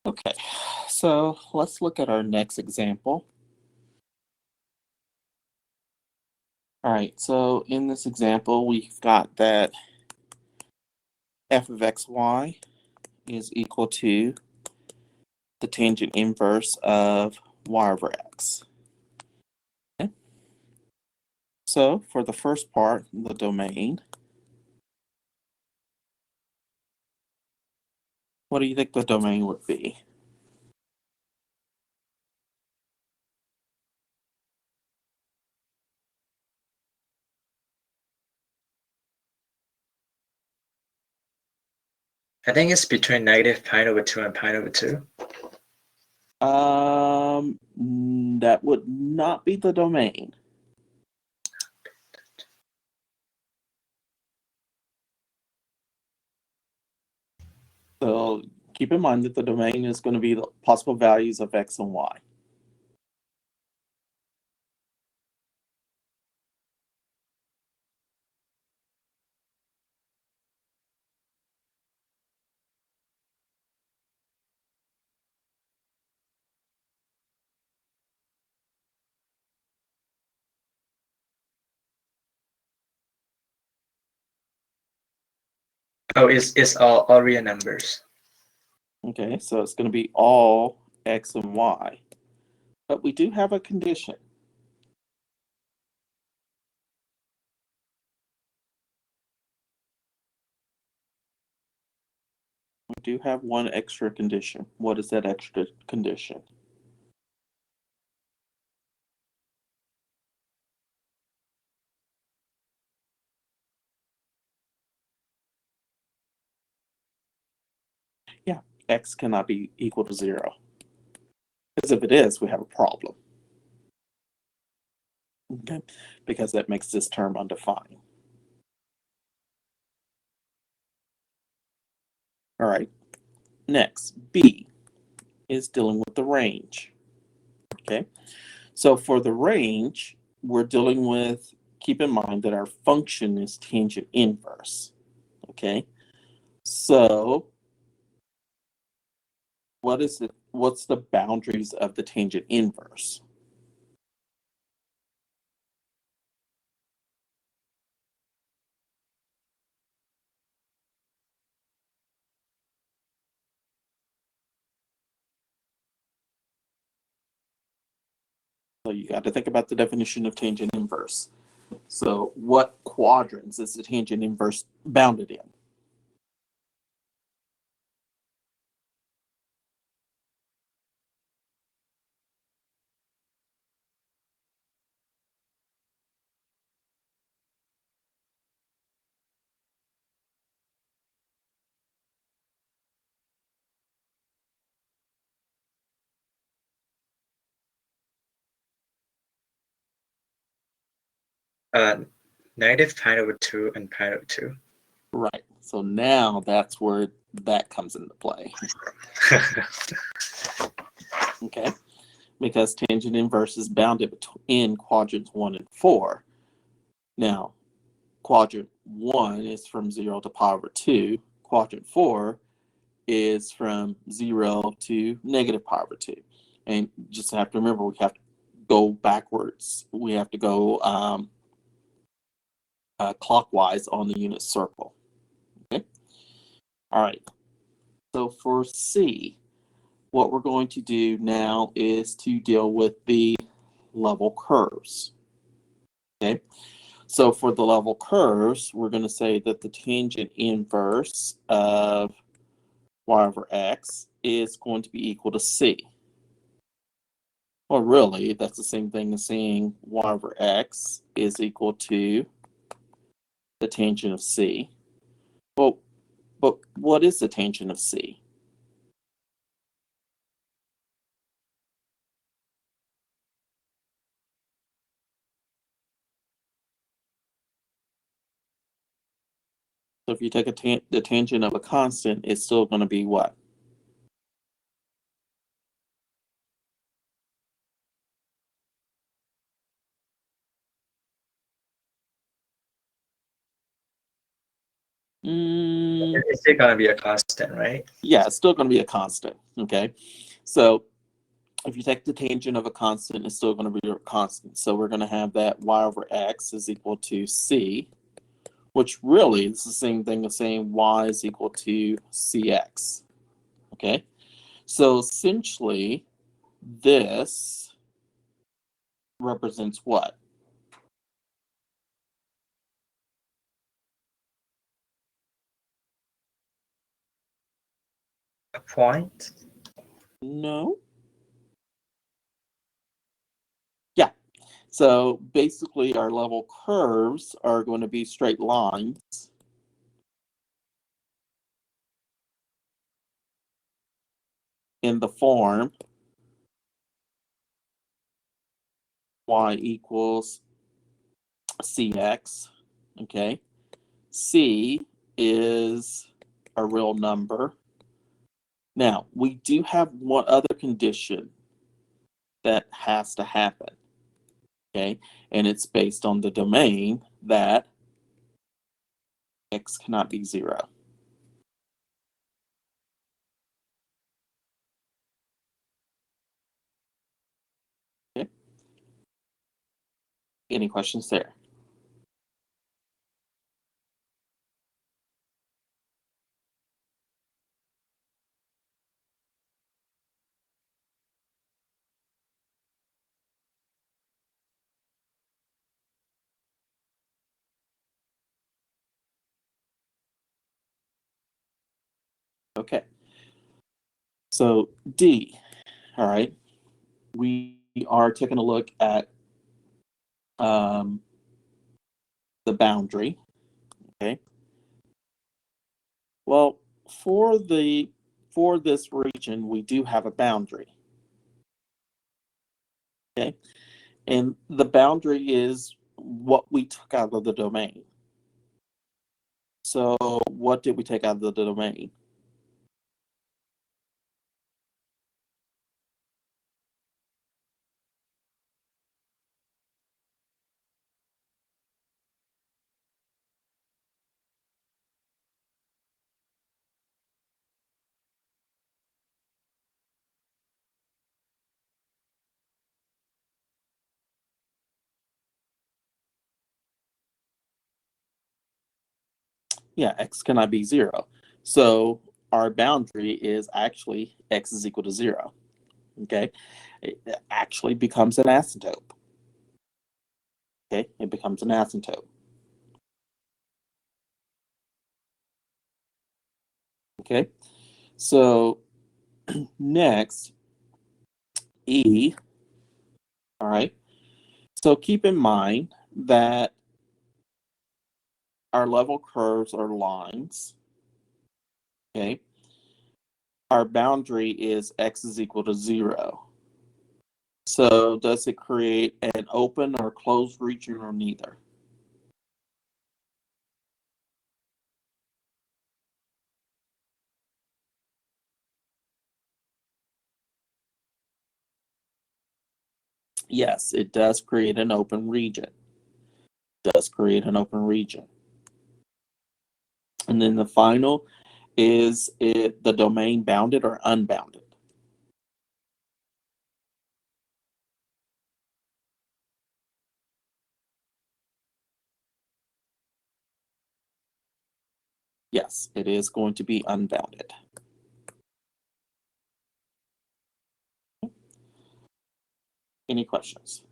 Okay, so let's look at our next example. All right, so in this example, we've got that f of xy is equal to the tangent inverse of y over x. Okay. So for the first part, the domain, what do you think the domain would be? I think it's between negative pi over 2 and pi over 2. That would not be the domain. So keep in mind that the domain is going to be the possible values of x and y. Oh, it's all real numbers. Okay, so it's going to be all x and y. But we do have a condition. We do have one extra condition. What is that extra condition? Yeah, x cannot be equal to 0. Because if it is, we have a problem. Okay, because that makes this term undefined. All right, next, B is dealing with the range. Okay, so for the range, we're dealing with, keep in mind that our function is tangent inverse. Okay, so what's the boundaries of the tangent inverse? So you got to think about the definition of tangent inverse. So what quadrants is the tangent inverse bounded in? Negative pi over 2 and pi over 2. Right. So now that's where that comes into play. Okay. Because tangent inverse is bounded in quadrants 1 and 4. Now, quadrant 1 is from 0 to pi over 2. Quadrant 4 is from 0 to negative pi over 2. And just have to remember, we have to go backwards. We have to go clockwise on the unit circle. Okay. All right. So for C, what we're going to do now is to deal with the level curves. Okay. So for the level curves, we're going to say that the tangent inverse of y over x is going to be equal to C. Well, really, that's the same thing as saying y over x is equal to the tangent of C. Well, but what is the tangent of C? So if you take the tangent of a constant, it's still going to be what? It's still gonna be a constant, right? Yeah, it's still going to be a constant. Okay, so if you take the tangent of a constant, it's still going to be a constant. So we're going to have that y over x is equal to c, which really is the same thing as saying y is equal to cx. Okay, so essentially this represents what? A point. No. Yeah. So basically our level curves are going to be straight lines in the form y equals cx. Okay. C is a real number. Now, we do have one other condition that has to happen. Okay. And it's based on the domain that x cannot be 0. Okay. Any questions there? Okay. So D, all right, we are taking a look at um, the boundary. Okay. Well, for this region, we do have a boundary. Okay. And the boundary is what we took out of the domain. So what did we take out of the domain? Yeah, x cannot be 0. So our boundary is actually x is equal to 0. Okay. It actually becomes an asymptote. Okay. It becomes an asymptote. Okay. So next, E. All right. So keep in mind that our level curves are lines. Okay. Our boundary is x is equal to 0. So does it create an open or closed region or neither? Yes, it does create an open region. It does create an open region. And then the final is it the domain bounded or unbounded? Yes, it is going to be unbounded. Any questions?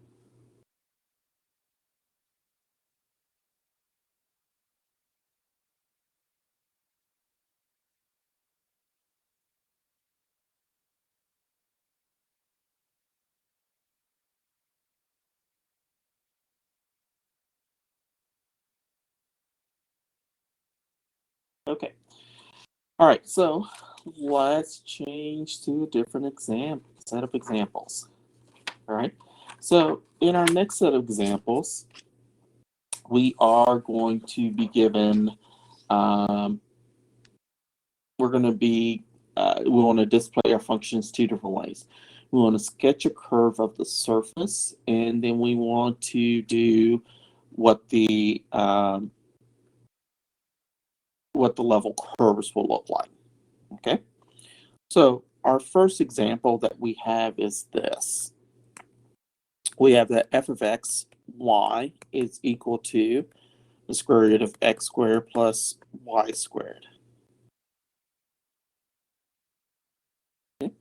Okay. All right, so let's change to a different set of examples. All right. So in our next set of examples, we are going to be given, we're going to be, we want to display our functions two different ways. We want to sketch a curve of the surface, and then we want to do what what the level curves will look like. Okay, so our first example that we have is this. We have that f of x y is equal to the square root of x squared plus y squared. Okay.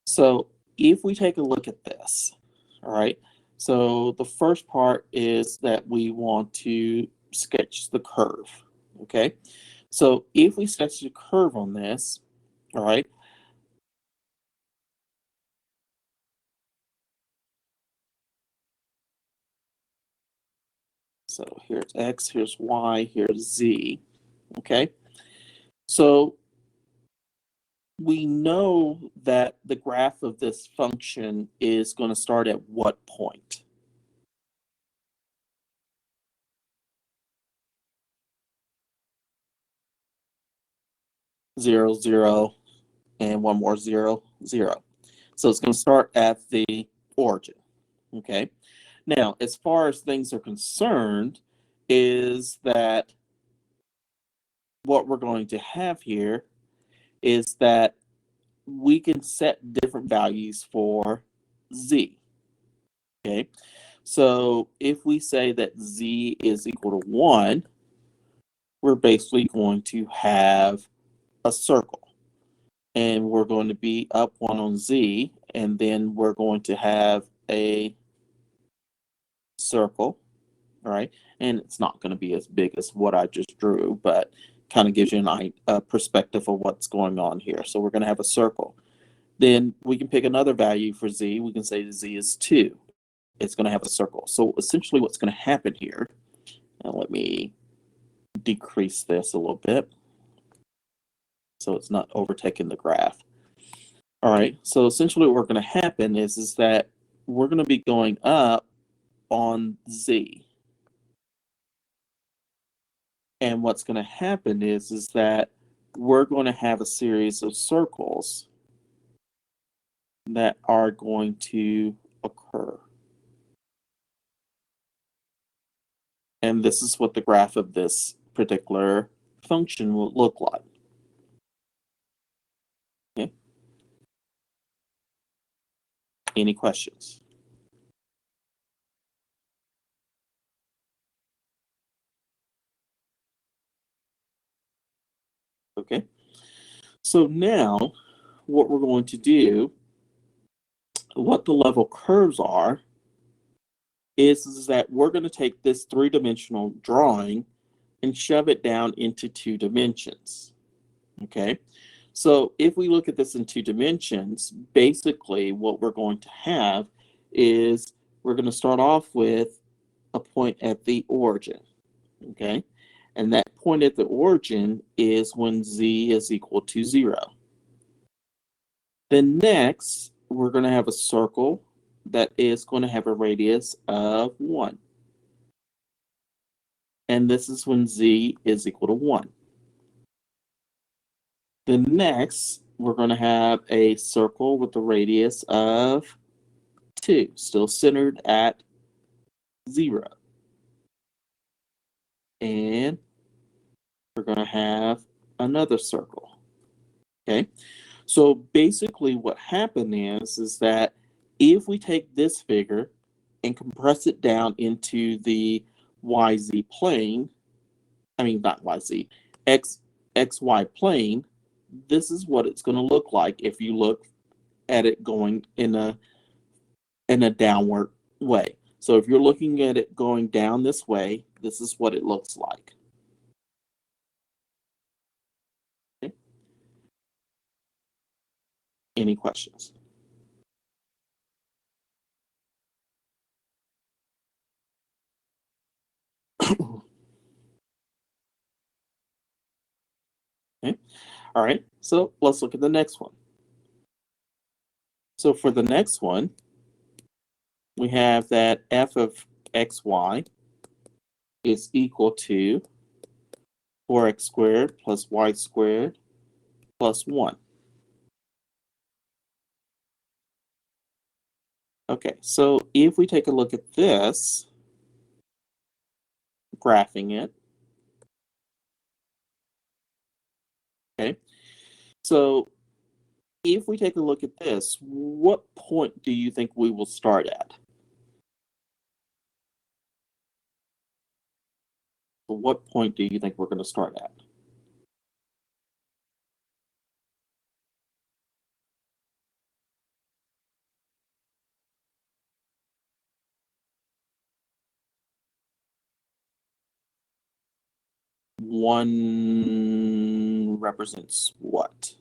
So if we take a look at this, all right, so the first part is that we want to sketch the curve. Okay, so if we sketch the curve on this, all right, so here's x, here's y, here's z. Okay, so we know that the graph of this function is going to start at what point? 0, 0, and one more 0, 0. So it's going to start at the origin. Okay. Now, as far as things are concerned, is that what we're going to have here is that we can set different values for z. Okay. So if we say that z is equal to 1, we're basically going to have a circle. And we're going to be up 1 on z, and then we're going to have a circle, all right? And it's not going to be as big as what I just drew, but kind of gives you a perspective of what's going on here. So we're going to have a circle. Then we can pick another value for z. We can say z is 2. It's going to have a circle. So essentially what's going to happen here, and let me decrease this a little bit so it's not overtaking the graph. All right, so essentially what we're going to happen is that we're going to be going up on z. And what's going to happen is that we're going to have a series of circles that are going to occur. And this is what the graph of this particular function will look like. Okay. Any questions? Okay. So now what we're going to do, what the level curves are, is that we're going to take this three-dimensional drawing and shove it down into 2 dimensions. Okay, so if we look at this in 2 dimensions, basically what we're going to have is we're going to start off with a point at the origin. Okay, and that point at the origin is when z is equal to 0. Then next, we're going to have a circle that is going to have a radius of 1. And this is when z is equal to 1. Then next, we're going to have a circle with a radius of 2, still centered at 0. And we're going to have another circle. Okay, so basically what happened is that if we take this figure and compress it down into the YZ plane, I mean not YZ, XY plane, this is what it's going to look like if you look at it going in a downward way. So if you're looking at it going down this way, this is what it looks like. Okay. Any questions? Okay. All right, so let's look at the next one. So for the next one, we have that f of xy is equal to 4x squared plus y squared plus 1. Okay, so if we take a look at this, graphing it, So if we take a look at this, what point do you think we will start at? What point do you think we're going to start at? One represents what?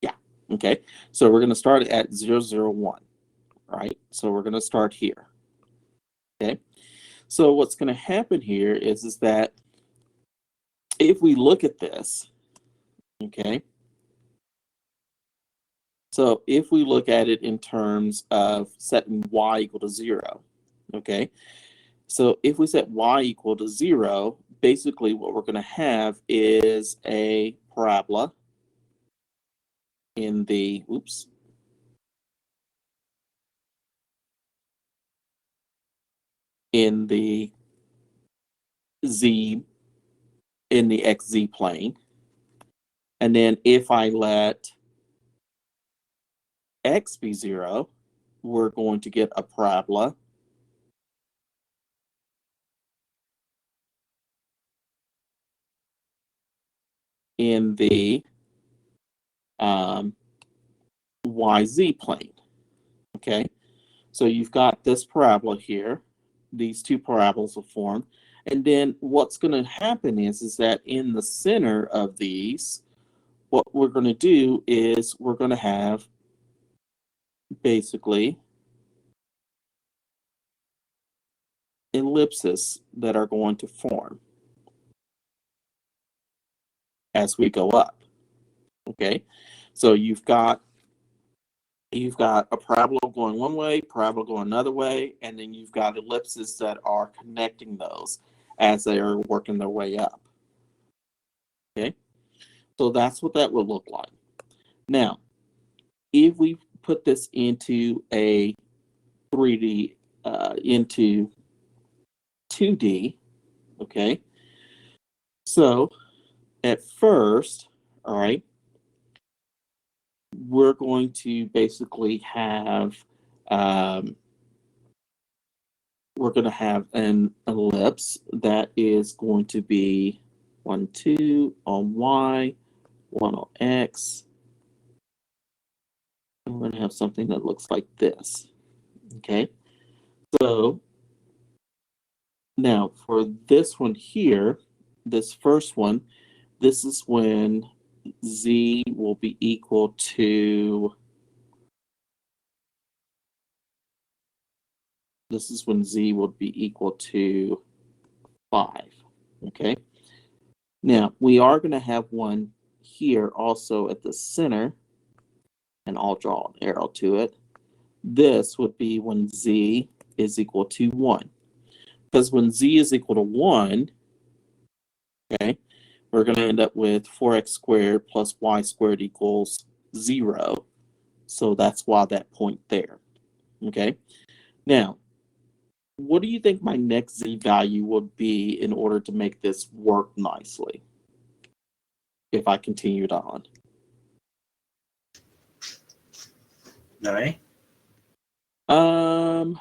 Yeah, okay. So we're going to start at 0, 0, 1, right? So we're going to start here, okay? So what's going to happen here is that if we look at this, okay, so if we look at it in terms of setting y equal to 0, okay, so if we set y equal to 0, basically what we're going to have is a parabola in the, in the z, in the xz plane. And then if I let x be 0, we're going to get a parabola in the yz plane. Okay, so you've got this parabola here. These two parabolas will form. And then what's going to happen is that in the center of these, what we're going to do is we're going to have basically ellipses that are going to form as we go up. Okay, so you've got a parabola going one way, parabola going another way, and then you've got ellipses that are connecting those as they are working their way up. Okay, so that's what that would look like. Now, if we put this into a 3D, into 2D, okay, so at first, all right, we're going to basically have we're going to have an ellipse that is going to be 1, 2 on y, 1 on x. And we're going to have something that looks like this. Okay, so now for this one here, this first one, this is when z will be equal to, this is when z will be equal to 5. Okay, now we are going to have one here also at the center, and I'll draw an arrow to it. This would be when z is equal to 1. Because when z is equal to 1, okay, we're going to end up with 4x squared plus y squared equals 0. So that's why that point there. Okay, now, what do you think my next z value would be in order to make this work nicely if I continued on? 9. Um,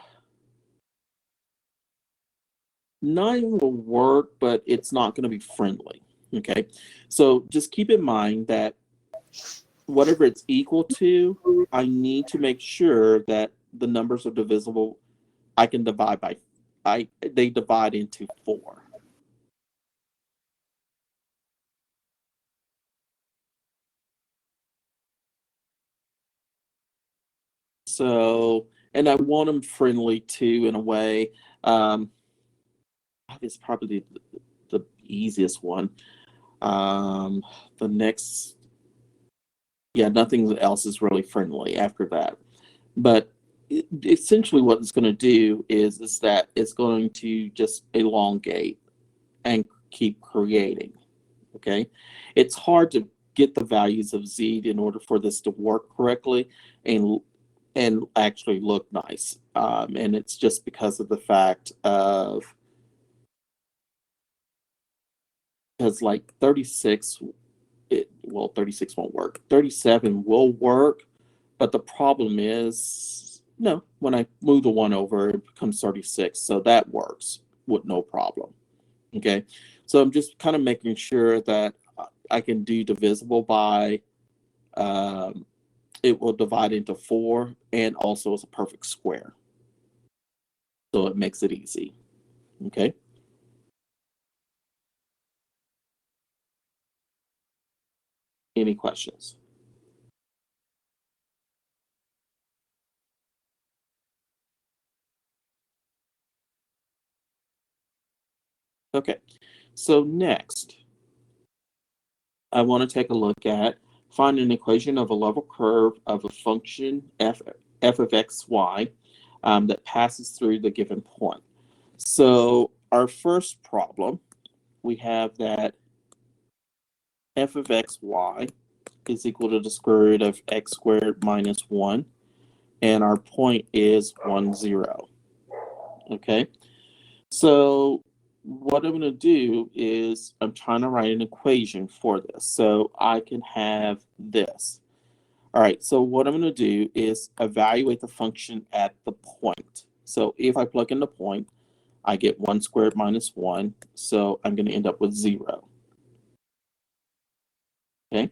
9 will work, but it's not going to be friendly. Okay, so just keep in mind that whatever it's equal to, I need to make sure that the numbers are divisible. I can divide by, they divide into 4. So, and I want them friendly too in a way. Um, it's probably the easiest one. The next, yeah, nothing else is really friendly after that. But essentially, what it's going to do is that it's going to just elongate and keep creating. Okay, it's hard to get the values of z in order for this to work correctly and actually look nice. And it's just because of the fact of because like 36, 36 won't work. 37 will work, but the problem is, no, when I move the 1 over, it becomes 36. So that works with no problem. Okay. So I'm just kind of making sure that I can do divisible by, it will divide into 4 and also it's a perfect square. So it makes it easy. Okay. Any questions? Okay. So next, I want to take a look at find an equation of a level curve of a function f of x, y that passes through the given point. So our first problem, we have that f of x, y is equal to the square root of x squared minus 1, and our point is 1, 0. Okay, so what I'm going to do is I'm trying to write an equation for this so I can have this. All right, so what I'm going to do is evaluate the function at the point. So if I plug in the point, I get 1 squared minus 1, so I'm going to end up with 0. Okay,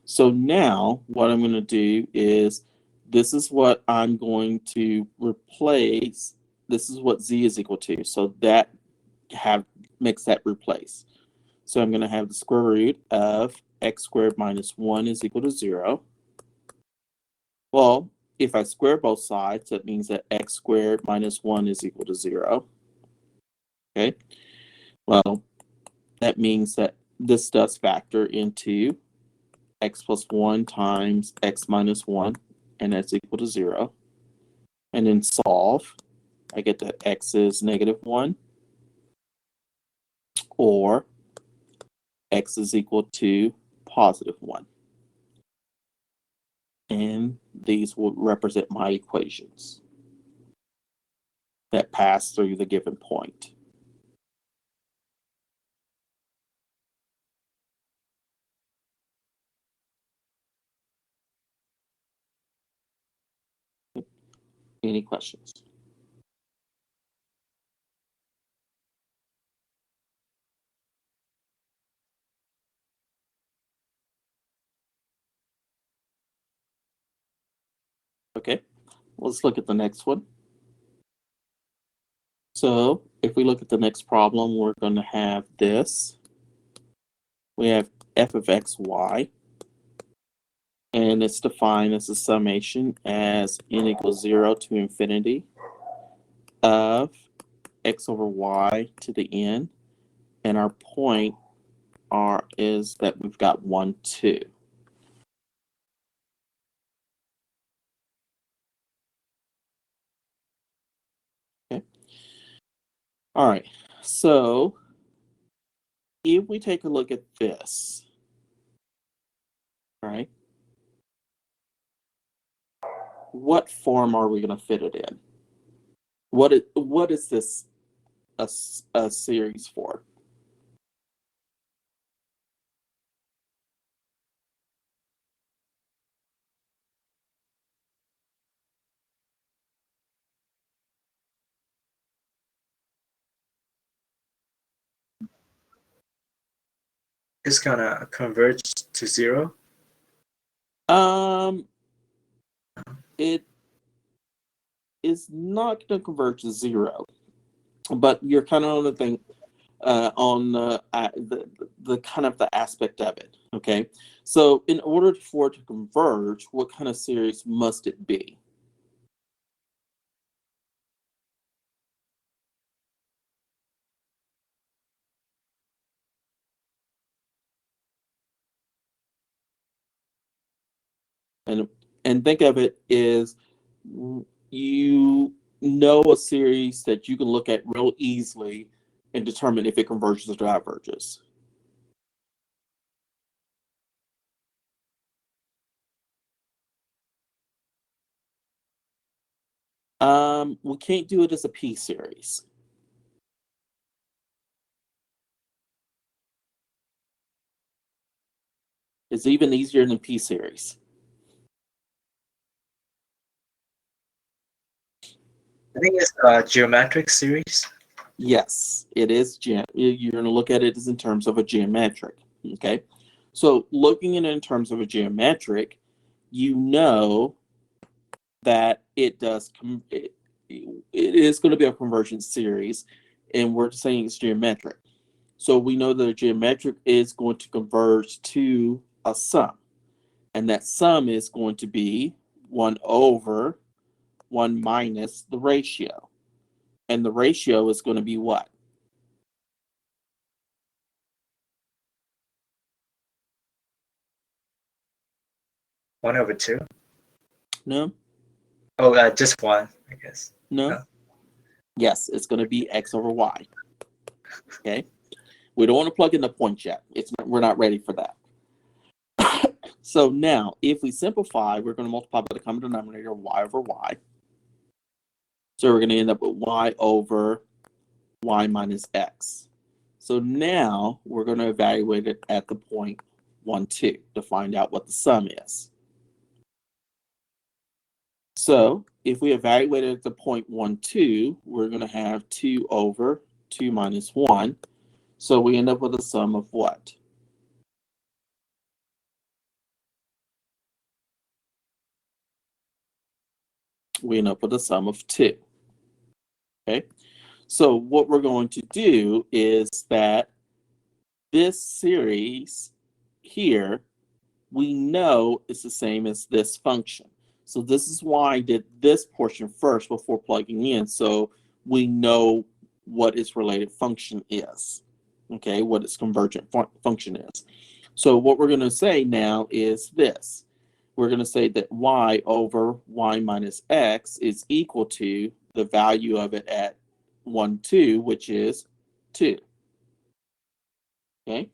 so now what I'm going to do is this is what I'm going to replace. This is what z is equal to, so that makes that replace. So I'm going to have the square root of x squared minus 1 is equal to 0. Well, if I square both sides, that means that x squared minus 1 is equal to 0. Okay. Well, that means that this does factor into x plus 1 times x minus 1, and that's equal to 0. And then solve, I get that x is negative 1, or x is equal to positive 1. And these will represent my equations that pass through the given point. Any questions? Okay, let's look at the next one. So if we look at the next problem, we're going to have this. We have f of x, y, and it's defined as a summation as n equals 0 to infinity of x over y to the n, and our point is that we've got 1, 2. Okay. All right, so if we take a look at this, all right, what form are we going to fit it in? What is this a series for? It's gonna converge to 0. It is not going to convert to 0, but you're kind of on the thing, on the kind of the aspect of it. Okay, so in order for it to converge, what kind of series must it be? And think of it as you know a series that you can look at real easily and determine if it converges or diverges. We can't do it as a P series. It's even easier than p-series. I think it's geometric series. Yes, it is. You're going to look at it as in terms of a geometric. Okay, so looking at it in terms of a geometric, you know that it does. It is going to be a convergence series, and we're saying it's geometric. So we know that a geometric is going to converge to a sum, and that sum is going to be 1 over 1 minus the ratio, and the ratio is going to be what? 1/2. No, Oh, just one, I guess. no. No. Yes, it's going to be x over y. Okay, we don't want to plug in the points yet. We're not ready for that. So now, if we simplify, we're going to multiply by the common denominator y over y. So we're going to end up with y over y minus x. So now we're going to evaluate it at the point 1, 2 to find out what the sum is. So if we evaluate it at the point 1, 2, we're going to have 2 over 2 minus 1. So we end up with a sum of what? We end up with a sum of 2. Okay, so what we're going to do is that this series here, we know it's the same as this function. So this is why I did this portion first before plugging in, so we know what its related function is. Okay, what its convergent function is. So what we're going to say now is this. We're going to say that y over y minus x is equal to the value of it at 1, 2, which is 2. Okay,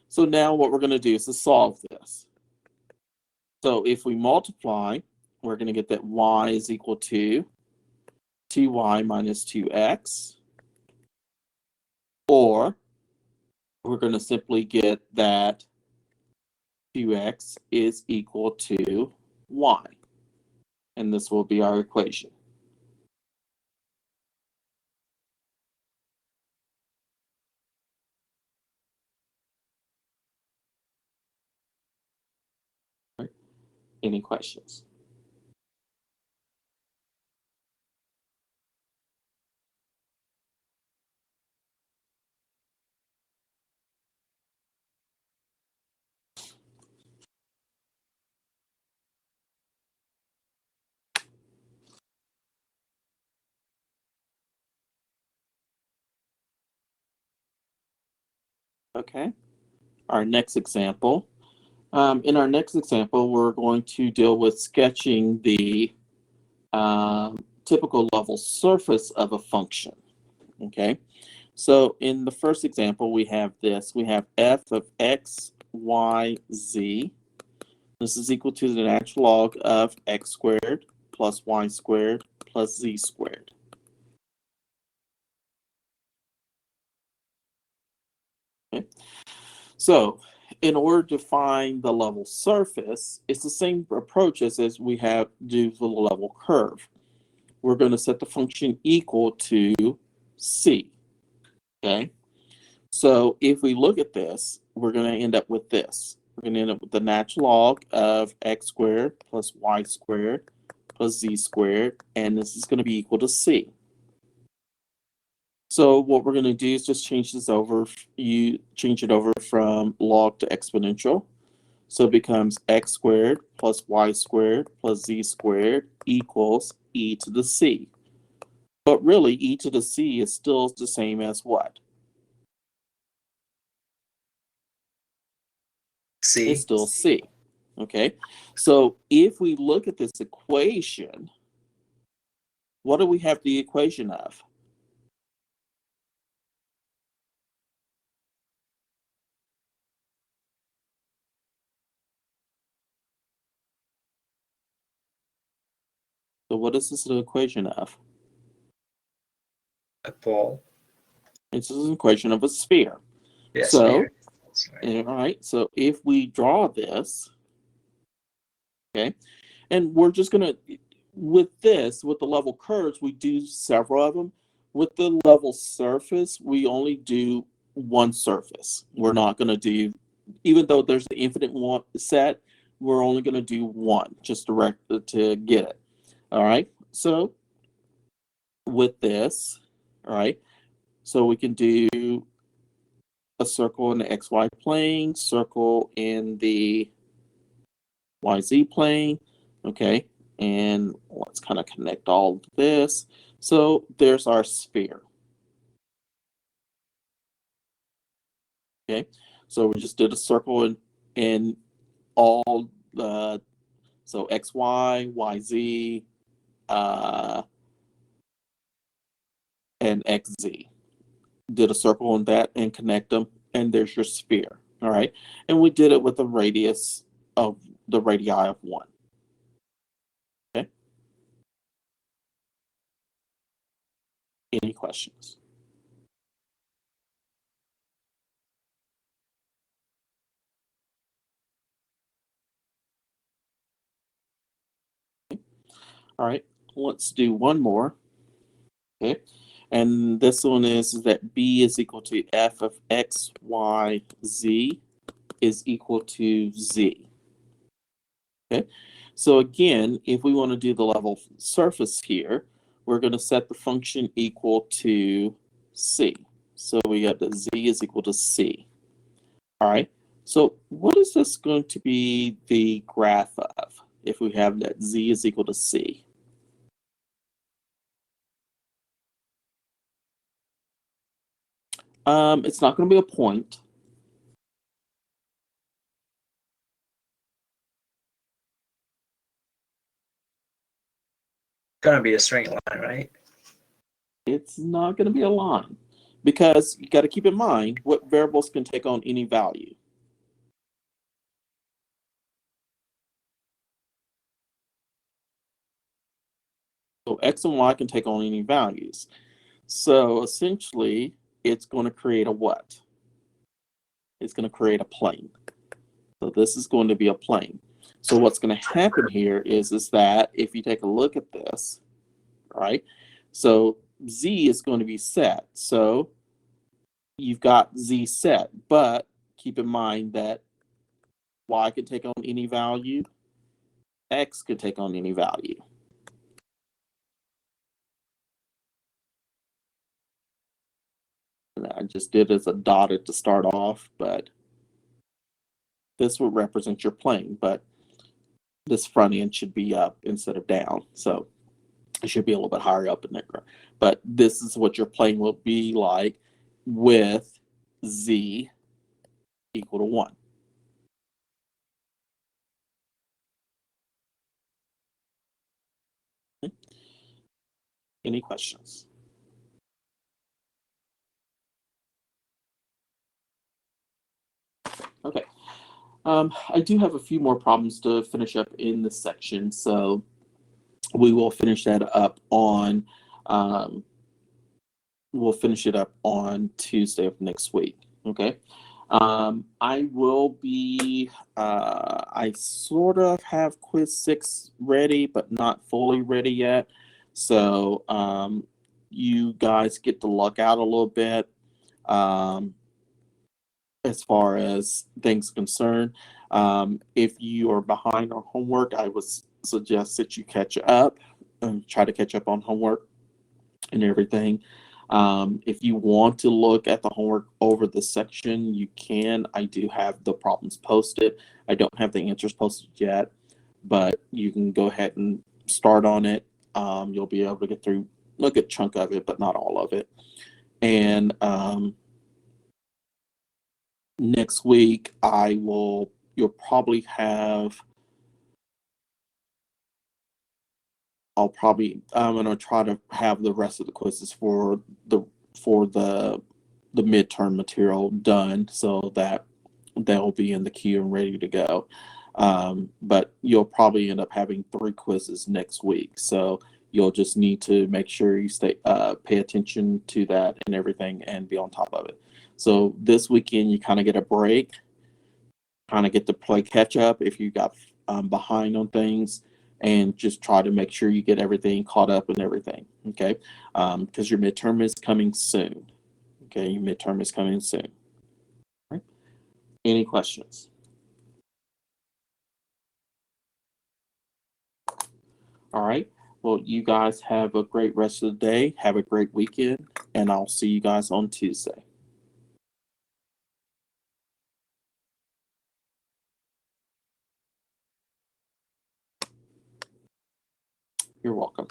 so now what we're going to do is to solve this. So if we multiply, we're going to get that y is equal to 2y minus 2x, or we're going to simply get that 2x is equal to y. And this will be our equation. Right. Any questions? Okay. Our next example. In our next example, we're going to deal with sketching the typical level surface of a function. Okay. So in the first example, we have this. We have f of x, y, z. This is equal to the natural log of x squared plus y squared plus z squared. Okay. So in order to find the level surface, it's the same approach as we have do for the level curve. We're going to set the function equal to c. Okay. So if we look at this, we're going to end up with this. We're going to end up with the natural log of x squared plus y squared plus z squared, and this is going to be equal to c. So what we're going to do is just change this over. You change it over from log to exponential. So it becomes x squared plus y squared plus z squared equals e to the c. But really, e to the c is still the same as what? C. It's still c. Okay, so if we look at this equation, what do we have the equation of? So what is this the equation of? A ball. It's an equation of a sphere. Yeah, So sphere. Right. All right, so if we draw this, okay, and we're just gonna, with the level curves, we do several of them. With the level surface, we only do one surface. We're not gonna do, even though there's the infinite one set, we're only gonna do one, just to get it. All right, so with this, all right, so we can do a circle in the XY plane, circle in the YZ plane, okay? And let's kind of connect all of this. So there's our sphere, okay? So we just did a circle in all the, so XY, YZ, and XZ. Did a circle on that and connect them, and there's your sphere, all right? And we did it with a radius of the radii of 1, okay? Any questions? All right, let's do one more. Okay, and this one is that b is equal to f of x, y, z is equal to z. Okay, so again, if we want to do the level surface here, we're going to set the function equal to c. So we got that z is equal to c. All right, so what is this going to be the graph of if we have that z is equal to c? It's not going to be a point. Gonna be a straight line, right? It's not going to be a line because you got to keep in mind what variables can take on any value. So x and y can take on any values. So essentially, it's going to create a what? It's going to create a plane. So this is going to be a plane. So what's going to happen here is that if you take a look at this, right? So z is going to be set. So you've got z set, but keep in mind that y can take on any value, x could take on any value. And I just did as a dotted to start off, but this would represent your plane, but this front end should be up instead of down. So it should be a little bit higher up in there. But this is what your plane will be like with z equal to 1. Any questions? Okay. I do have a few more problems to finish up in this section, so we will finish that up on we'll finish it up on Tuesday of next week. Okay. I will be I sort of have quiz 6 ready, but not fully ready yet. So you guys get to luck out a little bit. As far as things concerned. If you are behind on homework, I would suggest that you catch up and try to catch up on homework and everything. If you want to look at the homework over the section, you can. I do have the problems posted. I don't have the answers posted yet, but you can go ahead and start on it. You'll be able to get through a good chunk of it, but not all of it. And next week you'll probably have I'm going to try to have the rest of the quizzes the for the midterm material done so that they'll be in the queue and ready to go. But you'll probably end up having 3 quizzes next week, so you'll just need to make sure you pay attention to that and everything and be on top of it. So this weekend you kind of get a break, kind of get to play catch up if you got behind on things, and just try to make sure you get everything caught up and everything. Okay, because your midterm is coming soon. Okay, your midterm is coming soon. All right. Any questions? All right. Well, you guys have a great rest of the day. Have a great weekend, and I'll see you guys on Tuesday. You're welcome.